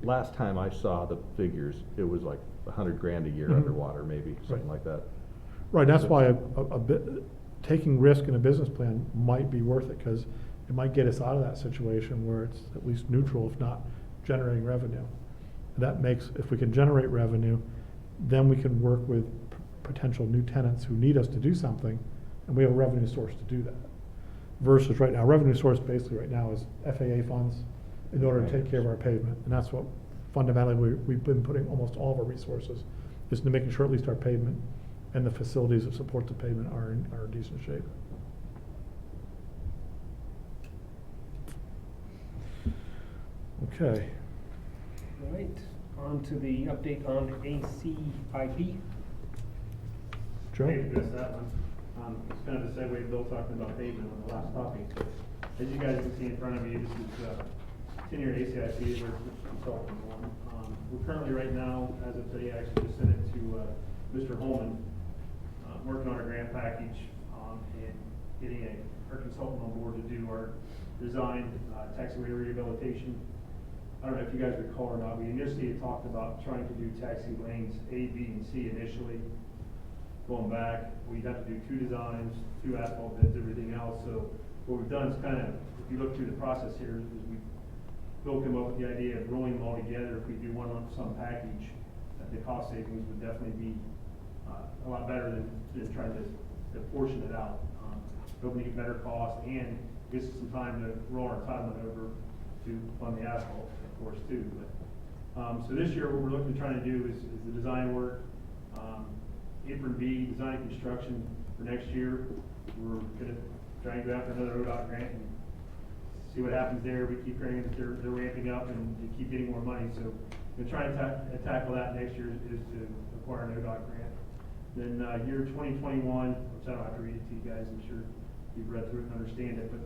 last time I saw the figures, it was like $100,000 a year Mhm. underwater, maybe, something Right. like that. Right, that's why a bit, taking risk in a business plan might be worth it, because it might get us out of that situation where it's at least neutral, if not generating revenue. That makes, if we can generate revenue, then we can work with potential new tenants who need us to do something, and we have a revenue source to do that. Versus right now, revenue source basically right now is FAA funds in order to take care of our pavement, and that's what fundamentally we've been putting almost all of our resources, is to making sure at least our pavement and the facilities that support the pavement are in decent shape. Okay. Right, on to the update on ACIP. Joe? Maybe address that one. It's kind of a segue, Bill talking about pavement on the last topic. As you guys can see in front of you, this is tenure ACIP, we're consulting one. We're currently right now, as of today, I actually just sent it to Mr. Holman, working on our grant package and getting our consultant on board to do our design, taxiway rehabilitation. I don't know if you guys recall or not, we initially had talked about trying to do taxi lanes A, B, and C initially. Going back, we'd have to do 2 designs, 2 asphalt beds, everything else. So what we've done is kind of, if you look through the process here, is Bill came up with the idea of rolling them all together. If we do one lump sum package, the cost savings would definitely be a lot better than trying to portion it out. Hoping to get better cost and gives us some time to roll our entitlement over to fund the asphalt, of course, too. But so this year, what we're looking to try to do is the design work. Apron B, design and construction for next year. We're gonna try and go after another ODOT grant and see what happens there. We keep hearing that they're ramping up and they keep getting more money. So we're trying to tackle that next year is to acquire an ODOT grant. Then year 2021, which I don't have to read it to you guys, I'm sure you've read through it and understand it, but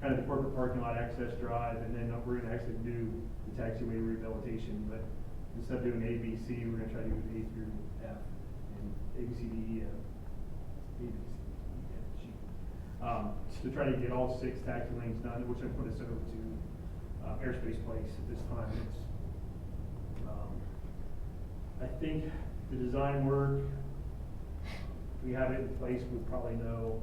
kind of the corporate parking lot access drive, and then we're gonna actually do the taxiway rehabilitation, but instead of doing A, B, C, we're gonna try to do A through F. A, B, C, D, E, F, A, B, C, D, F, G. To try to get all 6 taxi lanes done, which I put us over to Airspace Place at this time. It's, I think the design work, if we have it in place, we probably know,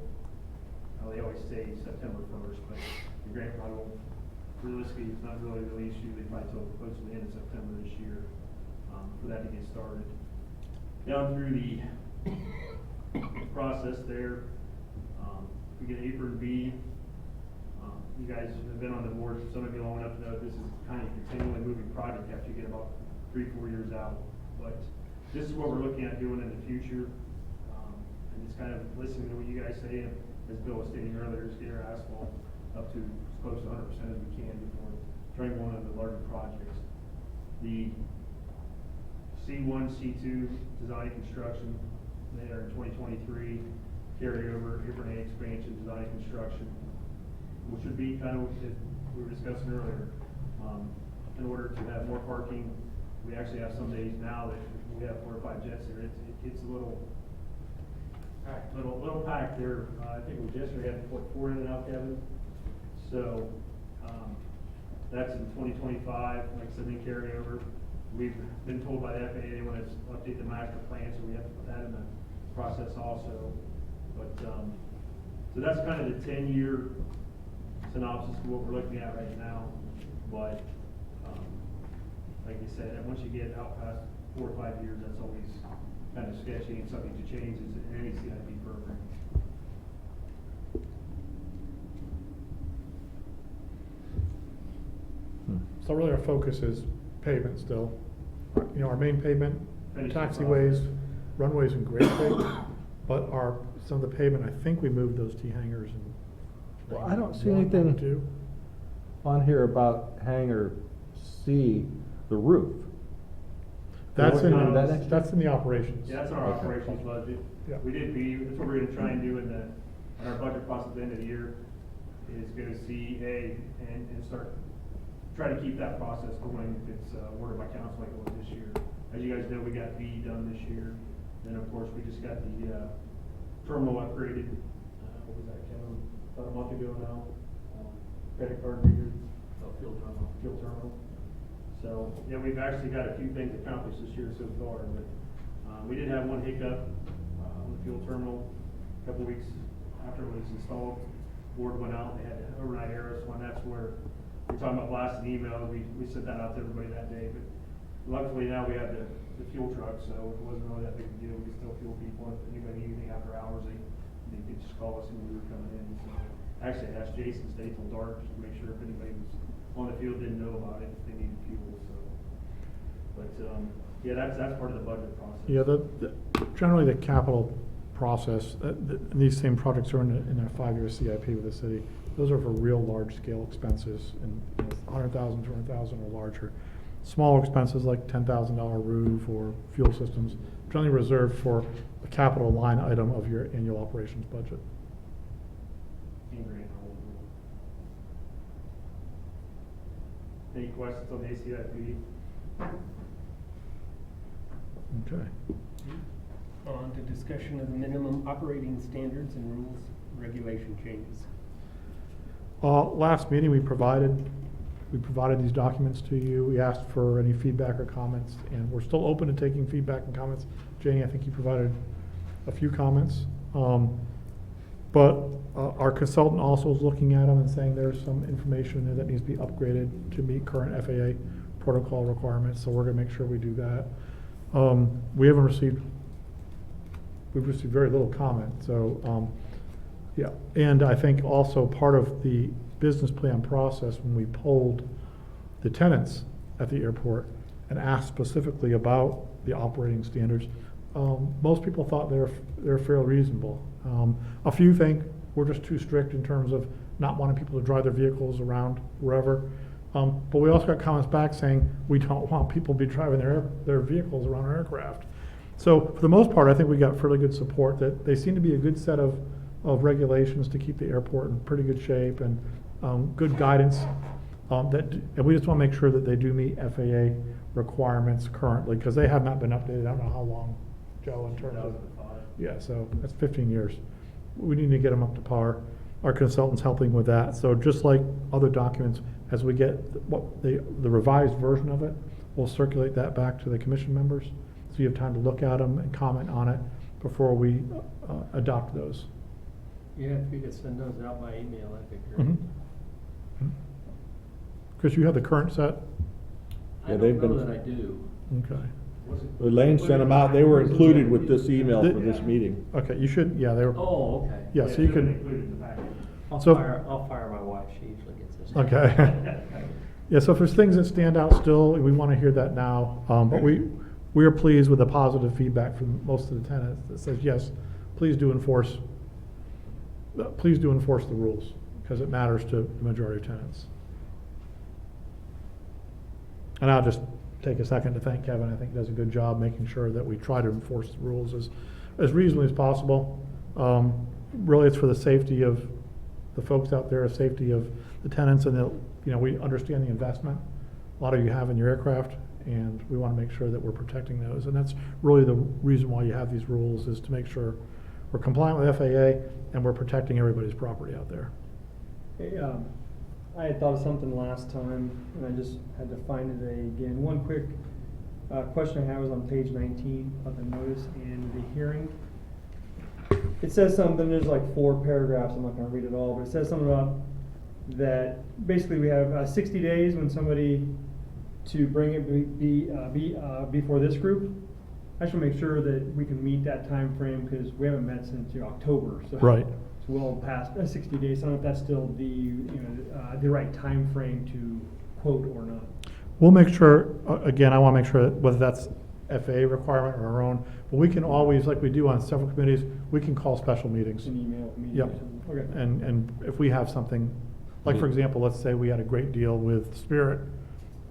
they always say September 1st, but the grant probably won't, realistically, it's not really released usually probably till close to the end of September this year, for that to get started. Down through the process there, we get Apron B. You guys have been on the board, some of you long enough to know this is kind of a continually moving project after you get about 3-4 years out. But this is what we're looking at doing in the future. And just kind of listening to what you guys say, and as Bill was stating earlier, is get our asphalt up to as close to 100% as we can before trying one of the larger projects. The C1, C2 design and construction, they are in 2023. Carryover, Apron A expansion, design and construction, which would be kind of what we were discussing earlier. In order to have more parking, we actually have some days now that we have 4 or 5 jets there. It gets a little packed there. I think it was yesterday, I had to put 4 in and out, Kevin. So that's in 2025, like I said, then carryover. We've been told by the FAA they want to update the master plan, so we have to put that in the process also. But so that's kind of the 10-year synopsis of what we're looking at right now. But like you said, once you get out past 4 or 5 years, that's always kind of sketchy and subject to changes in any CIP program. So really our focus is pavement still. You know, our main pavement, Finish the taxiways, process. runways in great shape, but some of the pavement, I think we moved those T-hangers and. Well, I don't see anything on here about hangar C, the roof. That's What kind of- that's in the operations. Yeah, that's in our operations budget. Yeah. We did, that's what we're gonna try and do in our budget process at the end of the year, is go to CA and start, try to keep that process going if it's, ordered by council like it was this year. As you guys know, we got B done this year, then of course, we just got the, terminal upgraded, what was that, Kevin, about a month ago now? Credit card reader, fuel terminal. So, yeah, we've actually got a few things accomplished this year so far, but, we did have one hiccup, on the fuel terminal a couple weeks after it was installed. Board went out, they had to overnight error us one, that's where, we're talking about blasting emails, we sent that out to everybody that day, but luckily now we have the fuel truck, so it wasn't really that big a deal, we could still fuel people, if anybody needed anything after hours, they could just call us and we were coming in, so. Actually, I asked Jason to stay till dark, just to make sure if anybody was on the field didn't know about it, if they needed fuel, so. But, yeah, that's part of the budget process. Yeah, generally the capital process, these same projects are in a 5-year CIP with the city. Those are for real large scale expenses and 100,000, 200,000 or larger. Smaller expenses like $10,000 roof or fuel systems, generally reserved for a capital line item of your annual operations budget. Any questions on the ACIP? Okay. On to discussion of the minimum operating standards and rules, regulation changes. Last meeting, we provided these documents to you. We asked for any feedback or comments, and we're still open to taking feedback and comments. Janie, I think you provided a few comments. But our consultant also is looking at them and saying there's some information in there that needs to be upgraded to meet current FAA protocol requirements, so we're gonna make sure we do that. We've received very little comment, so, yeah. And I think also part of the business plan process, when we polled the tenants at the airport and asked specifically about the operating standards, most people thought they're fairly reasonable. A few think we're just too strict in terms of not wanting people to drive their vehicles around wherever. But we also got comments back saying we don't want people to be driving their vehicles around our aircraft. So for the most part, I think we got fairly good support that they seem to be a good set of regulations to keep the airport in pretty good shape and good guidance. And we just want to make sure that they do meet FAA requirements currently, because they have not been updated. I don't know how long, Joe, in terms of. 2005. Yeah, so that's 15 years. We need to get them up to par. Our consultant's helping with that. So just like other documents, as we get the revised version of it, we'll circulate that back to the commission members, so you have time to look at them and comment on it before we adopt those. Yeah, if you could send those out by email, that'd be great. Chris, you have the current set? I Yeah, don't they've know been- that I do. Okay. Elaine sent them out, they were included with this email for this meeting. Okay, you should, yeah, they were. Oh, okay. Yeah, so you it's been can, included in the package. So- I'll fire my wife, she usually gets this. okay. Yeah, so if there's things that stand out still, we want to hear that now. But we are pleased with the positive feedback from most of the tenants that says, yes, please do enforce the rules, because it matters to the majority of tenants. And I'll just take a second to thank Kevin. I think he does a good job making sure that we try to enforce the rules as reasonably as possible. Really, it's for the safety of the folks out there, safety of the tenants, and we understand the investment a lot of you have in your aircraft, and we want to make sure that we're protecting those. And that's really the reason why you have these rules, is to make sure we're compliant with FAA and we're protecting everybody's property out there. Hey, I had thought of something last time, and I just had to find it again. One quick question I had was on page 19 of the notice and the hearing. It says something, there's like 4 paragraphs, I'm not gonna read it all, but it says something about that basically we have 60 days when somebody to bring it before this group. I just wanna make sure that we can meet that time frame, because we haven't met since October, so. Right. It's well past 60 days. I don't know if that's still the right time frame to quote or not. We'll make sure, again, I want to make sure that whether that's FAA requirement or our own, but we can always, like we do on several committees, we can call special meetings. An email meeting Yep. or something. Okay. And if we have something, like for example, let's say we had a great deal with Spirit,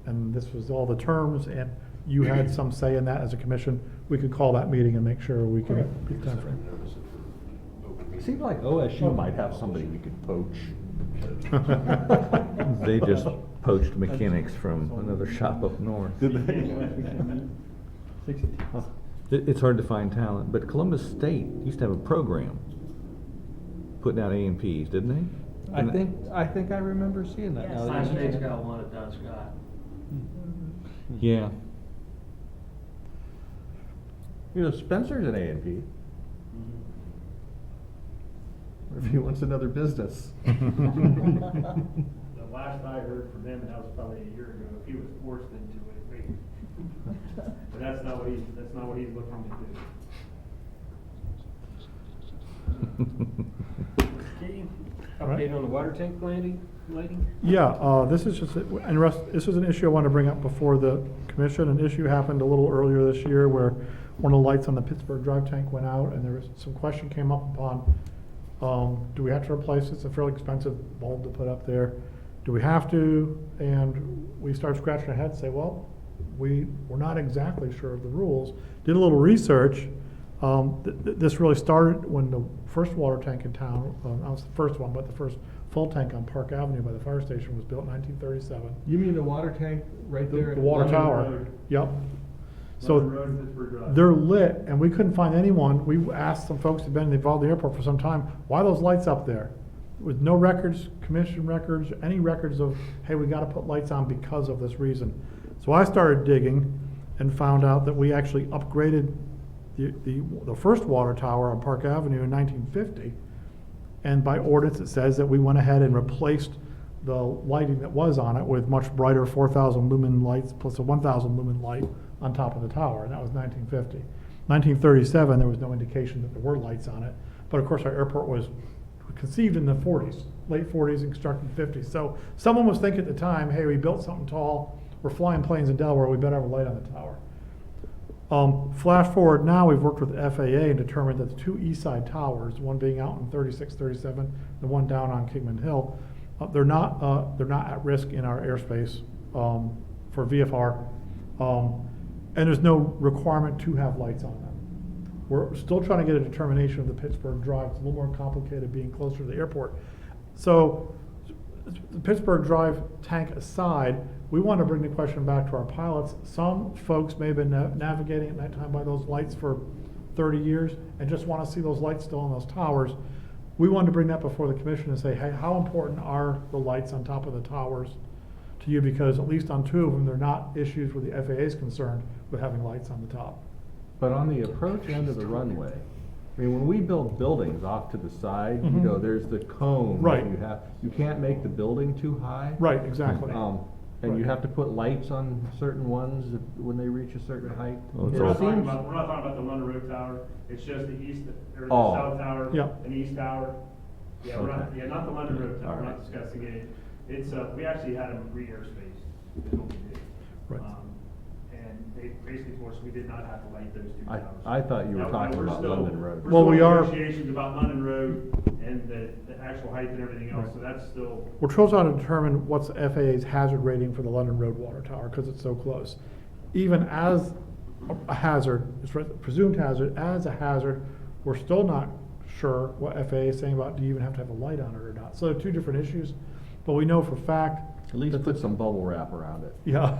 and this was all the terms, and you had some say in that as a commission, we could call that meeting and make sure we can Okay. beat the timeframe. Seems like OSU might have somebody we could poach. They just poached mechanics from another shop up north. Did they? It's hard to find talent, but Columbus State used to have a program putting out A&Ps, didn't they? I think I remember seeing that. now that Science you State's mention it. got one at Dunn Scott. Yeah. You know, Spencer's an A&P. What if he wants another business? The last I heard from him, and that was probably a year ago, he was forced into it. But that's not what he's looking to do. Okay, Right. update on the water tank lighting? Yeah, this is just, and Russ, this is an issue I want to bring up before the commission. An issue happened a little earlier this year where one of the lights on the Pittsburgh Drive tank went out, and there was some question came up upon, do we have to replace it? It's a fairly expensive bulb to put up there. Do we have to? And we started scratching our heads, say, well, we're not exactly sure of the rules. Did a little research. This really started when the first water tank in town, not the first one, but the first full tank on Park Avenue by the fire station was built in 1937. You mean the water tank right there? The water London tower, Road. yep. London So Road, Pittsburgh Drive. they're lit, and we couldn't find anyone. We asked some folks who've been involved in the airport for some time, why are those lights up there? With no records, commission records, any records of, hey, we gotta put lights on because of this reason. So I started digging and found out that we actually upgraded the first water tower on Park Avenue in 1950. And by ordinance, it says that we went ahead and replaced the lighting that was on it with much brighter 4,000 lumen lights plus a 1,000 lumen light on top of the tower, and that was 1950. 1937, there was no indication that there were lights on it, but of course our airport was conceived in the 40s, late 40s and constructed in the 50s. So someone was thinking at the time, hey, we built something tall, we're flying planes in Delaware, we better have a light on the tower. Flash forward now, we've worked with the FAA and determined that the two east side towers, one being out in 36, 37, the one down on Kingman Hill, they're not at risk in our airspace for VFR, and there's no requirement to have lights on them. We're still trying to get a determination of the Pittsburgh Drive. It's a little more complicated being closer to the airport. So the Pittsburgh Drive tank aside, we want to bring the question back to our pilots. Some folks may have been navigating at nighttime by those lights for 30 years and just want to see those lights still on those towers. We wanted to bring that before the commission and say, hey, how important are the lights on top of the towers to you? Because at least on two of them, they're not issues where the FAA is concerned with having lights on the top. But on the approach end of the runway, I mean, when we build buildings off to the side, you Mhm. know, there's the cone that Right. you can't make the building too high. Right, exactly. And you Right. have to put lights on certain ones when they reach a certain height. Well, it's It We're not all- talking seems- about, we're not talking about the London Road Tower, it's just the east, or the Oh. south tower, Yep. and east tower. Yeah, we're not, Okay. yeah, not the London Road Tower, we're not Alright. discussing it. It's, we actually had them re-airspace, is what we did. Right. And they basically told us we did not have to light those two I- towers. I thought you were Now, talking we're about still- London Road. We're Well, still we in are- negotiations about London Road and the actual height and everything else, Right. so that's still. We're trying to determine what's the FAA's hazard rating for the London Road water tower, because it's so close. Even as a hazard, it's presumed hazard, as a hazard, we're still not sure what FAA is saying about, do you even have to have a light on it or not? So they're two different issues, but we know for fact. At least that put the- some bubble wrap around it. Yeah.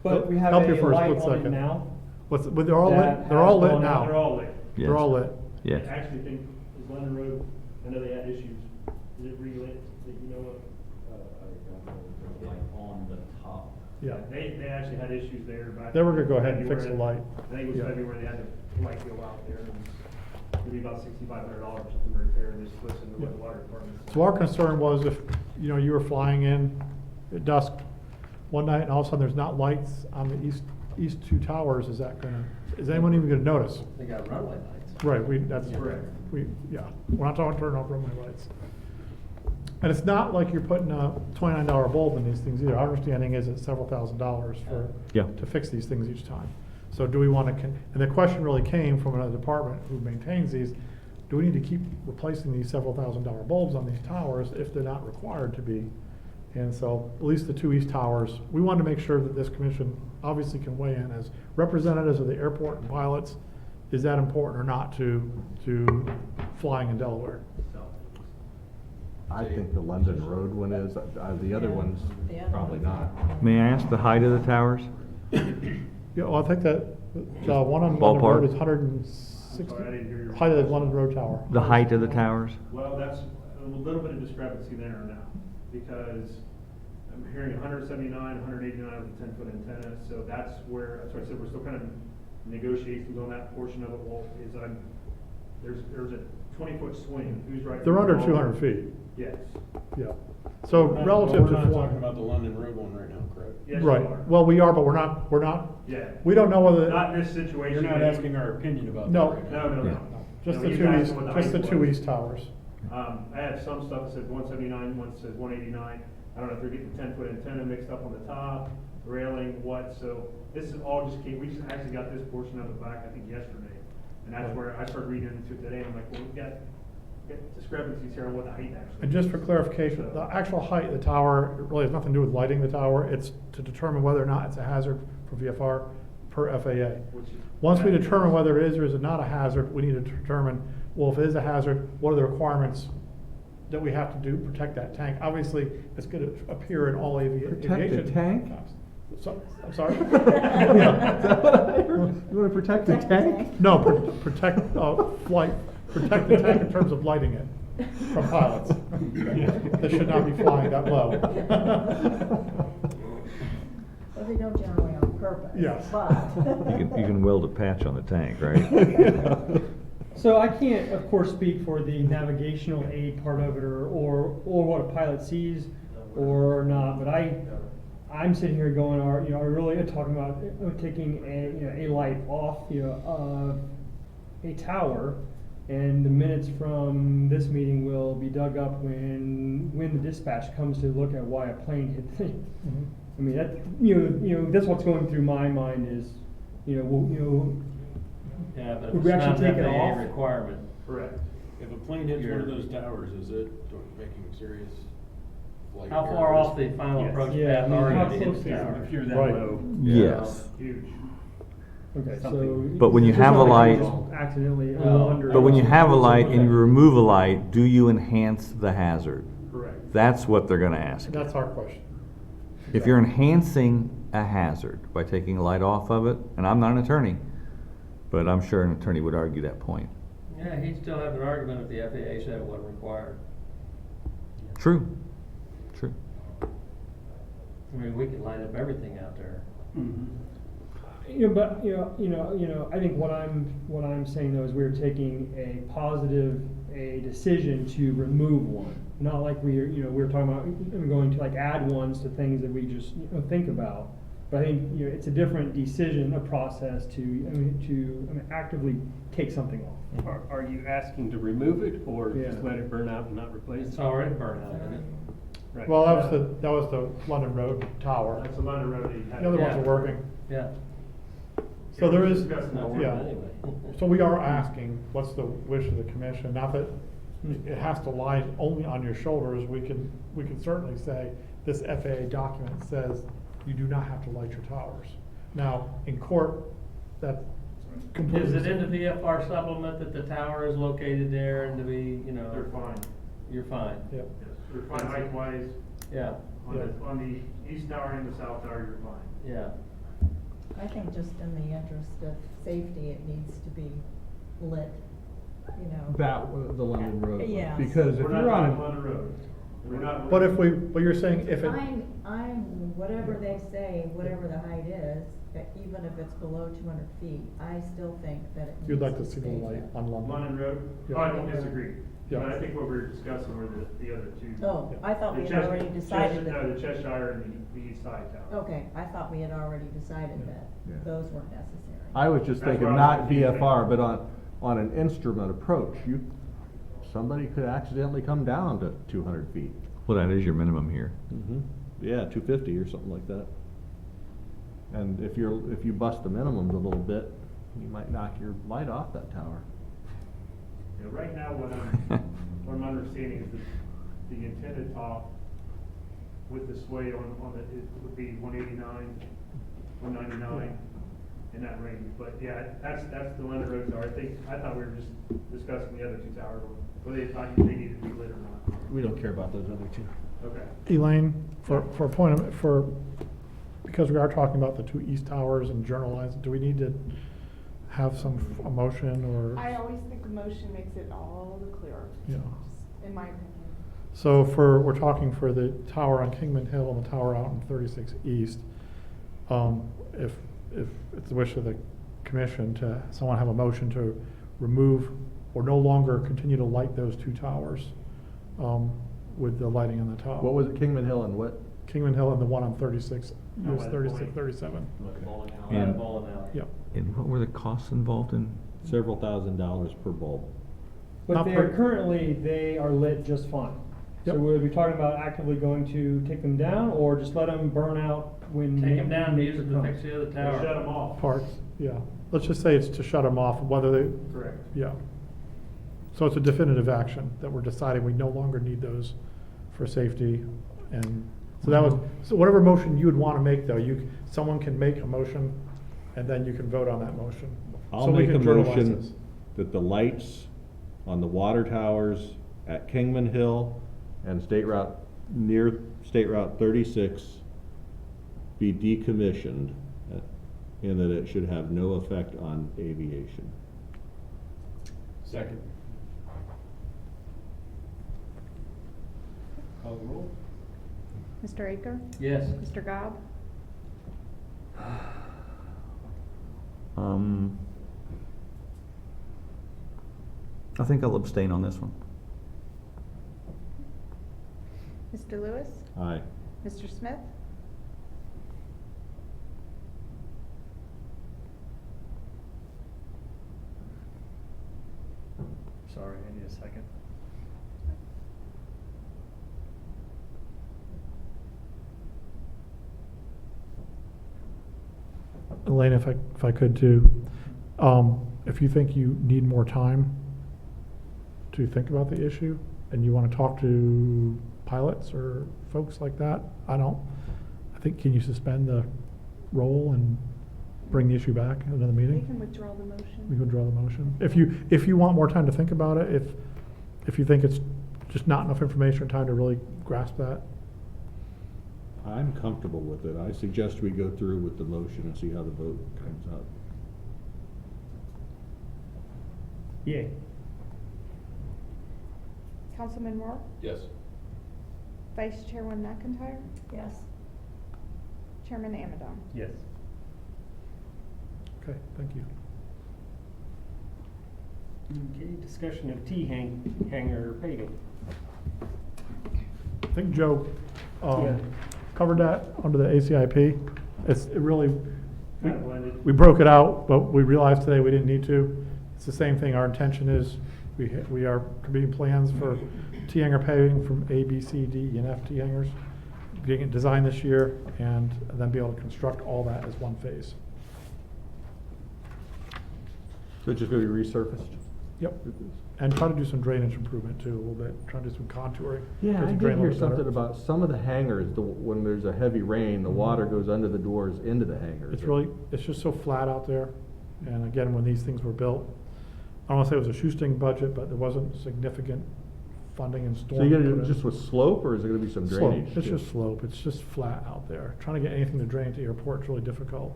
But we have Help you a for a light split on it second. now. But they're all That lit, they're all has lit gone out, They're now. all lit. Yes. They're all lit. Yes. I actually think, is London Road, I know they had issues, is it relit, that you know of? Like on the top. Yeah. They actually had issues there back. They were gonna go ahead and fix the February. light. I think it was Yeah. February, they had the light go out there, and it'd be about $6,500 to repair this, listen to what the water department said. So our concern was if, you know, you were flying in at dusk one night and all of a sudden there's not lights on the east two towers, is anyone even gonna notice? They got runway lights. Right, that's, Correct. we're not talking turn off runway lights. And it's not like you're putting a $29 bulb in these things either. Our understanding is it's several $1,000s for, Yeah. to fix these things each time. So do we want to, and the question really came from another department who maintains these, do we need to keep replacing these several $1,000 bulbs on these towers if they're not required to be? And so, at least the two east towers, we wanted to make sure that this commission obviously can weigh in as representatives of the airport and pilots. Is that important or not to flying in Delaware? I think the London Road one is, the other one's The other probably one's not. May I ask the height of the towers? Yeah, well, I think that, one on London Ballpark. Road is 160, Sorry, I didn't hear your- height of the London Road tower. The height of the towers? Well, that's a little bit of discrepancy there now, because I'm hearing 179, 189 with a 10-foot antenna, so that's why I said we're still kind of negotiating on that portion of it. Well, there's a 20-foot swing, who's right? They're under who's 200 wrong? feet, Yes. yeah. So But relative to We're not flying. talking about the London Road one right now, correct? Yes, you Right, are. well, we are, but we're not, Yeah. we don't know whether. Not in this situation. You're not asking our opinion about that No. right now. No, no, no. Yeah. Just No, the he's two asking east, what the just the height two was. east towers. I have some stuff that says 179, one says 189. I don't know if they're getting the 10-foot antenna mixed up on the top, railing, what, so this is all we just actually got this portion of it back, I think, yesterday. And that's where I started reading into it today, and I'm like, well, we've got discrepancies here on what the height actually is. And just for clarification, the actual height of the tower really has nothing to do with lighting the tower. It's to determine whether or not it's a hazard for VFR per FAA. Which is- Once we determine whether it is or is not a hazard, we need to determine, well, if it is a hazard, what are the requirements that we have to do to protect that tank? Obviously, it's gonna appear in all aviation. Protect the tank? So, I'm sorry? Is that what I heard? You wanna protect the tank? No, protect, flight, protect the tank in terms of lighting it from pilots. They should not be flying that low. Well, they don't generally on purpose. Yes. But. You can weld a patch on the tank, right? So I can't, of course, speak for the navigational aid part of it or what a pilot sees or not, but I'm sitting here going, are we really talking about taking a light off, of a tower, and the minutes from this meeting will be dug up when the dispatch comes to look at why a plane hit the thing. Mhm. I mean, that, that's what's going through my mind is, Yeah, but if Would we it's not actually an take it FAA off? requirement, Correct. If a plane hits one of those towers, is it making serious flight? how far off the final Yes. approach Yeah, path I mean, are how you to hit close the is tower? it? If you're that Right. low. Yes. Huge. Okay, so. Something. But when you it's have not a like light- just Accidentally No. under. But when you have a light and you remove a light, do you enhance the hazard? Correct. That's what they're gonna ask. That's our question. If you're enhancing a hazard by taking a light off of it, and I'm not an attorney, but I'm sure an attorney would argue that point. Yeah, he'd still have an argument if the FAA said it wasn't required. True, true. I mean, we could light up everything out there. But I think what I'm saying though is we're taking a decision to remove one, not like we're talking about going to like add ones to things that we just think about. But I think it's a different decision, a process to actively take something off. Are you asking to remove it or just Yeah. let it burn out and not replace it? It's already burned out, isn't it? Right. Well, that was the London Road tower. That's the London Road that you had. The other ones Yeah. are working. Yeah. So there is, Discussing Not that. working yeah. anyway. So we are asking, what's the wish of the commission? Not that it has to lie only on your shoulders. We can certainly say, this FAA document says you do not have to light your towers. Now, in court, that completely. Is it in the VFR supplement that the tower is located there and to be, They're fine. you're fine? Yep. Yes. They're fine height-wise. Yeah, On the east tower and the south tower, you're fine. yeah. I think just in the interest of safety, it needs to be lit, The London Road. Yes. Because if We're not you're on talking a, London Road. We're not. But you're saying if it, Whatever they say, whatever the height is, that even if it's below 200 feet, I still think that it needs you'd like to see the stay light there. on London. London Road? Yeah. Oh, I don't disagree. Yeah. But I think what we were discussing were the other two. Oh, I thought The we had Cheshire- already decided No, that. the Cheshire and the east side tower. Okay, I thought we had already decided that Yeah. those weren't necessary. I was just That's thinking what I was not confused. VFR, but on an instrument approach, somebody could accidentally come down to 200 feet. Well, that is your minimum here. Yeah, 250 or something like that. And if you bust the minimums a little bit, you might knock your light off that tower. You know, right now, what I'm understanding is that the intended top with the sway on it, it would be 189, 199, in that range. But yeah, that's the line the roads are. I thought we were just discussing the other two towers, whether they thought they needed to be lit or not. We don't care about those other two. Okay. Elaine, for a point of, because we are talking about the two east towers and journalizing, do we need to have a motion or? I always think a motion makes it all the clearer. Yeah. Just in my opinion. So we're talking for the tower on Kingman Hill and the tower out in 36 East. If it's the wish of the commission to, someone have a motion to remove or no longer continue to light those two towers, with the lighting on the top. What was it, Kingman Hill and what? Kingman Hill and the one on 36, Oh, US by the 36, point. 37. Bowling And- alley. Bowling alley. Yep. And what were the costs involved in? Several $1,000s per bulb. But Not they per- are currently, they are lit just fine. So Yep. we'll be talking about actively going to take them down, or just let them burn out when. Take them down and use it to comes? fix the other Shut tower. them off. Parts, yeah. Let's just say it's to shut them off, whether they, Correct. yeah. So it's a definitive action that we're deciding we no longer need those for safety. And so that was, so whatever motion you would want to make though, someone can make a motion and then you can vote on that motion. I'll So we make a can journalize motion this. that the lights on the water towers at Kingman Hill and near State Route 36 be decommissioned, and that it should have no effect on aviation. Second. Call the roll. Mr. Aker? Yes. Mr. Gobb? I think I'll abstain on this one. Mr. Lewis? Aye. Mr. Smith? Sorry, I need a second. Elaine, if I could too, if you think you need more time to think about the issue and you want to talk to pilots or folks like that, I think, can you suspend the roll and bring the issue back at another We meeting? can withdraw the motion. We can draw the motion. If you want more time to think about it, if you think it's just not enough information or time to really grasp that, I'm comfortable with it. I suggest we go through with the motion and see how the vote comes out. Yay. Councilman Rohr? Yes. Vice Chairman McIntyre? Yes. Chairman Amidon? Yes. okay, thank you. Okay, discussion of hanger paving. I think Joe, Yeah. covered that under the ACIP. It really, Kind of blended. we broke it out, but we realized today we didn't need to. It's the same thing, our intention is, we are committing plans for T-hanger paving from A, B, C, D, E, and F T-hangers, getting it designed this year, and then be able to construct all that as one phase. So it's just gonna be resurfaced? Yep, and try to do some drainage improvement too, a little bit, try to do some contouring. Yeah, get I the did drain a hear little better. something about some of the hangars, when there's a heavy rain, the water goes under the doors into the hangars. It's just so flat out there, and again, when these things were built, I don't wanna say it was a shoestring budget, but there wasn't significant funding in storm. So you're gonna put do in. it just with slope, or is there gonna be some Slope, drainage? it's too? just slope, it's just flat out there. Trying to get anything to drain to the airport is really difficult,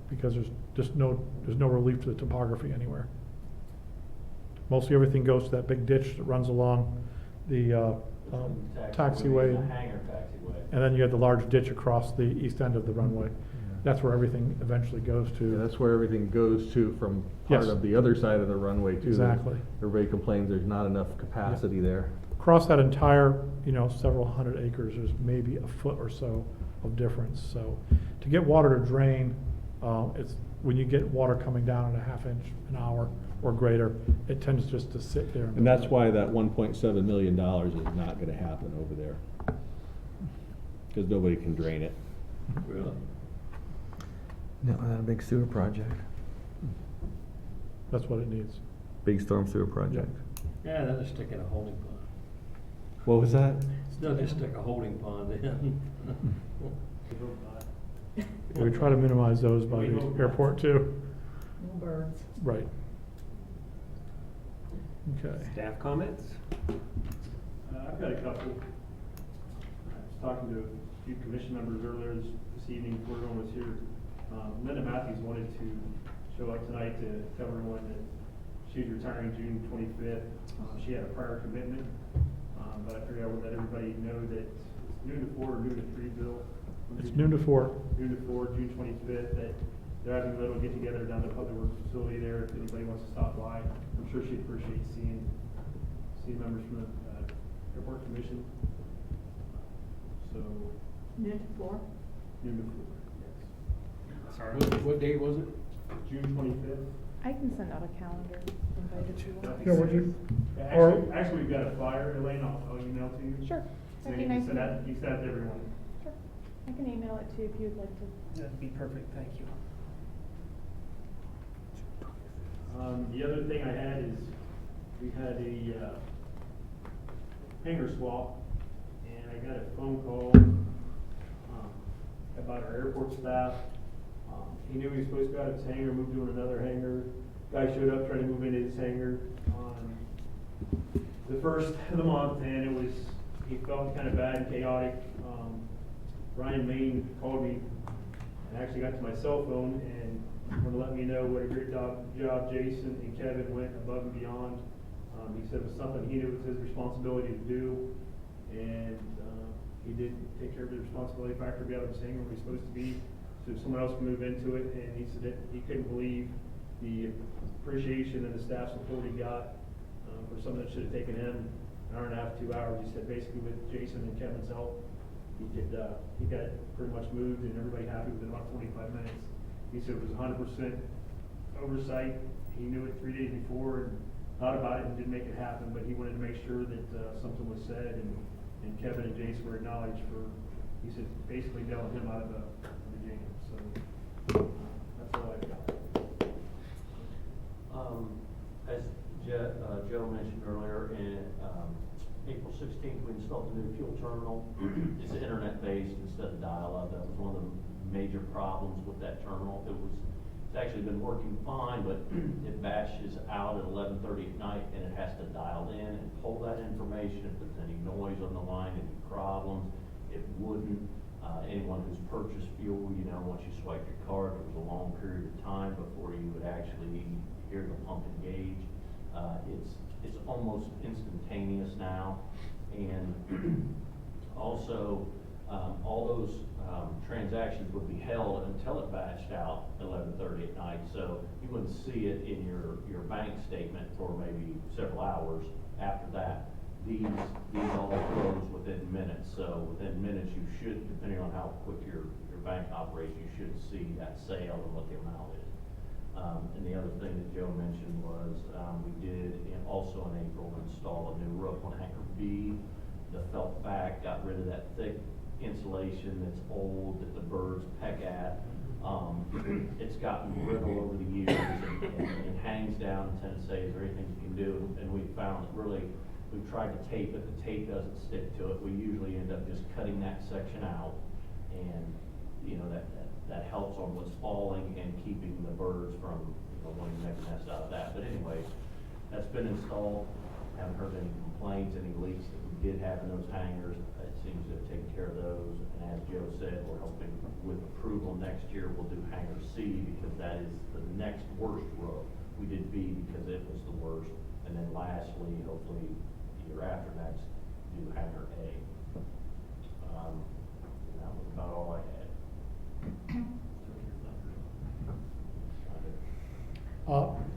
because there's no relief to the topography anywhere. Mostly everything goes to that big ditch that runs along the taxiway, The hangar taxiway. and then you have the large ditch across the east end of the runway. That's where everything eventually goes to. Yeah, that's where everything goes to from part Yes. of the other side of the runway too. Exactly. Everybody complains there's not enough capacity there. Across that entire, several hundred acres, there's maybe a foot or so of difference. So to get water to drain, when you get water coming down at a half inch an hour or greater, it tends just to sit there. And that's why that $1.7 million is not gonna happen over there. Cause nobody can drain it. Really? No, not a big sewer project, That's what it needs. big storm sewer project. Yeah, they'll just stick in a holding pond. What was that? They'll just stick a holding pond in. We try to minimize those by We the hope not. airport too. No birds. Right. Okay. Staff comments? I've got a couple. I was talking to a few commission members earlier this evening before everyone was here. Linda Matthews wanted to show up tonight to tell everyone that she's retiring June 25th. She had a prior commitment, but I figured I would let everybody know that it's noon to 4 or noon to 3, Bill. It's noon to 4. Noon to 4, June 25th, that they're having a little get-together down at the Public Works facility there, if anybody wants to stop by. I'm sure she'd appreciate seeing members from the airport commission. So, Noon to 4? noon to 4, yes. Sorry. What date was it? June 25th. I can send out a calendar invite if you want. Yeah, would you? Yeah, Or- Actually, we've got a flyer, Elaine, I'll email to you. Sure. So That'd you be can nice. send that, you can send that to everyone. Sure. I can email it to you if you'd like to. That'd be perfect, thank you. The other thing I had is, we had a, hanger swap, and I got a phone call, about our airport staff. He knew he was supposed to go out of his hangar, move to another hangar. Guy showed up trying to move into his hangar on the first of the month, and it was, he felt kind of bad and chaotic. Ryan Main called me and actually got to my cell phone and wanted to let me know what a great job Jason and Kevin went above and beyond. He said it was something he knew it was his responsibility to do, and he did take care of his responsibility factor, be out of his hangar where he's supposed to be, so someone else can move into it. And he said that he couldn't believe the appreciation and the staff support he got for something that should have taken him an hour and a half, 2 hours. He said basically with Jason and Kevin's help, he got it pretty much moved and everybody happy within about 45 minutes. He said it was 100% oversight. He knew it 3 days before and thought about it and didn't make it happen, but he wanted to make sure that something was said, and Kevin and Jason were acknowledged for, he said, basically bailing him out of the jam. So that's all I've got. As Joe mentioned earlier, in April 16th, we installed the new fuel terminal. It's internet-based instead of dial-up. That was one of the major problems with that terminal. It's actually been working fine, but it bashes out at 11:30 at night, and it has to dial in and pull that information. If there's any noise on the line, any problems, it wouldn't. Anyone who's purchased fuel, you know, once you swipe your card, there was a long period of time before you would actually hear the pump engage. It's almost instantaneous now, and also all those transactions would be held until it batched out 11:30 at night. So you wouldn't see it in your bank statement for maybe several hours after that. These all close within minutes. So within minutes, you should, depending on how quick your bank operates, you should see that sale and what the amount is. And the other thing that Joe mentioned was we did also in April install a new roof on Hangar B. The felt back got rid of that thick insulation that's old that the birds peck at. It's gotten brittle over the years and hangs down and tends to say, is there anything you can do? And we found that really, we've tried to tape it, the tape doesn't stick to it. We usually end up just cutting that section out, and you know, that helps on what's falling and keeping the birds from, you know, wanting to make a nest out of that. But anyway, that's been installed. Haven't heard any complaints, any leaks that we did have in those hangars. It seems to have taken care of those. And as Joe said, we're hoping with approval next year, we'll do hangar C, because that is the next worst roof. We did B because it was the worst. And then lastly, hopefully the year after next, do hangar A. And that was about all I had.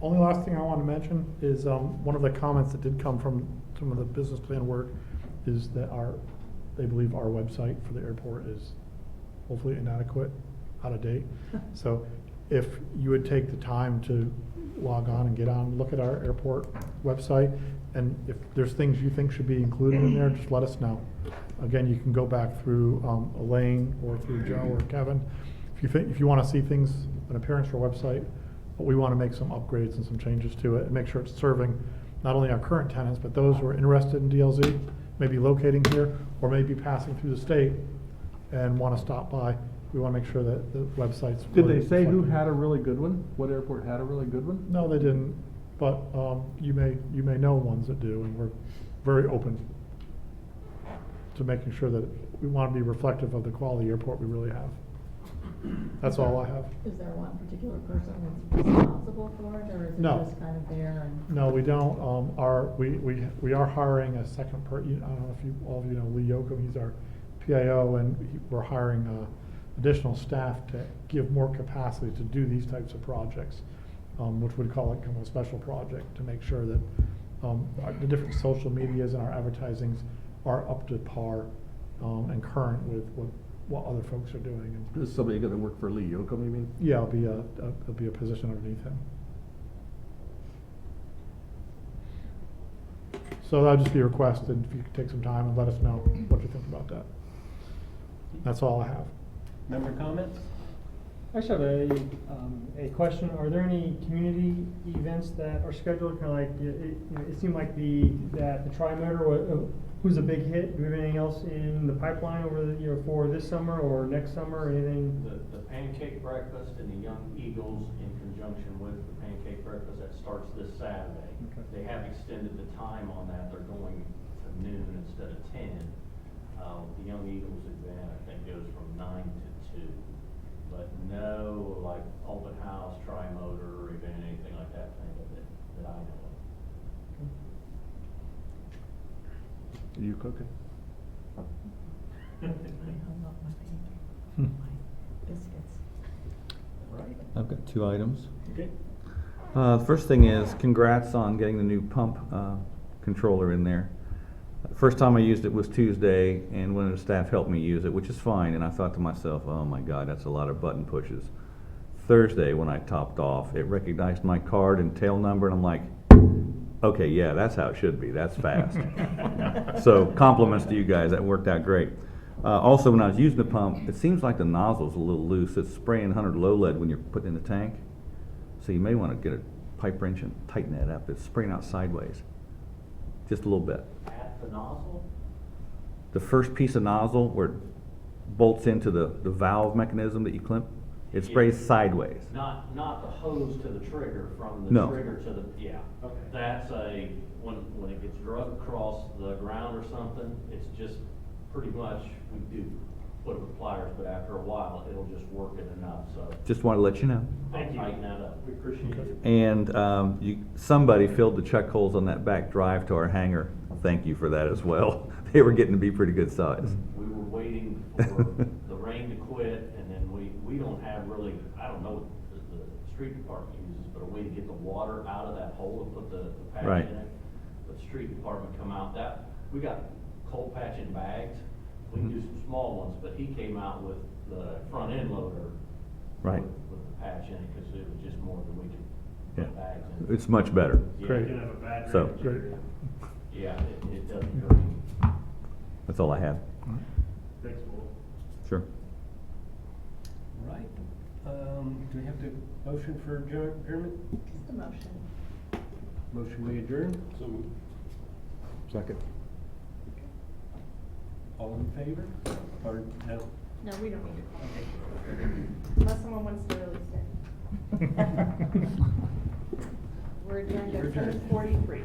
Only last thing I want to mention is one of the comments that did come from some of the business plan work is that they believe our website for the airport is hopefully inadequate, out of date. So if you would take the time to log on and get on, look at our airport website, and if there's things you think should be included in there, just let us know. Again, you can go back through Elaine or through Joe or Kevin. If you want to see things, an appearance for a website, but we want to make some upgrades and some changes to it and make sure it's serving not only our current tenants, but those who are interested in DLZ, maybe locating here, or maybe passing through the state and want to stop by. We want to make sure that the website's. Did really they say who reflecting. had a really good one? What airport had a really good one? No, they didn't, but you may know ones that do, and we're very open to making sure that we want to be reflective of the quality airport we really have. That's all I have. Is there one particular person that's responsible for it, or is it No. just kind of there and? No, we don't. We are hiring a second I don't know if all of you know Lee Yoakum, he's our PIO, and we're hiring additional staff to give more capacity to do these types of projects, which would call it kind of a special project to make sure that the different social medias and our advertisings are up to par and current with what other folks are doing. And Is somebody gonna work for Lee Yoakum, you mean? yeah, it'll be a position underneath him. So that'll just be requested, if you could take some time and let us know what you think about that. That's all I have. Member comments? I just have a question. Are there any community events that are scheduled, kind of like, it seemed like the Tri-Motor was a big hit. Do we have anything else in the pipeline over for this summer or next summer, or anything? The pancake breakfast and the Young Eagles in conjunction with the pancake breakfast, that starts this Saturday. Okay. They have extended the time on that. They're going to noon instead of 10. The Young Eagles event, I think, goes from 9 to 2. But no, like, open house, Tri-Motor event, anything like that, that I know of. Are you cooking? I hung up my paper, my biscuits. Right. I've got 2 items. Okay. The first thing is congrats on getting the new pump controller in there. First time I used it was Tuesday, and one of the staff helped me use it, which is fine, and I thought to myself, oh my God, that's a lot of button pushes. Thursday, when I topped off, it recognized my card and tail number, and I'm like, okay, yeah, that's how it should be, that's fast. So compliments to you guys, that worked out great. Also, when I was using the pump, it seems like the nozzle's a little loose. It's spraying 100 low lead when you're putting in the tank. So you may want to get a pipe wrench and tighten that up. It's spraying out sideways, just a little bit. At the nozzle? The first piece of nozzle where it bolts into the valve mechanism that you clamp, it sprays sideways. Not the hose to the trigger from the No. trigger to the, yeah. Okay. That's when it gets drug across the ground or something, it's just pretty much, we do put it with pliers, but after a while, it'll just work it enough, so. Just want to let you know. Thank you. Tighten that up. We appreciate it. And somebody filled the check holes on that back drive to our hangar. Thank you for that as well. They were getting to be pretty good size. We were waiting for the rain to quit, and then we don't have really, I don't know what the street department uses, but a way to get the water out of that hole to put the patch Right. in it. But the street department come out, we got cold patch in bags. We can do some small ones, but he came out with the front end loader. Right. With the patch in it, because it was just more than we could Yeah. put bags in. It's much better. Yeah, Great. You can have a bad So- drainage Great. area. Yeah, it doesn't hurt. That's all I had. Thanks, Will. Sure. Right. Do we have to motion for adjournment? Just a motion. Motion we adjourn? So moved. Second. All in favor? Or no? No, we don't need to call it. Unless someone wants to really stay. We're adjourned We're at adjourned. 7:43.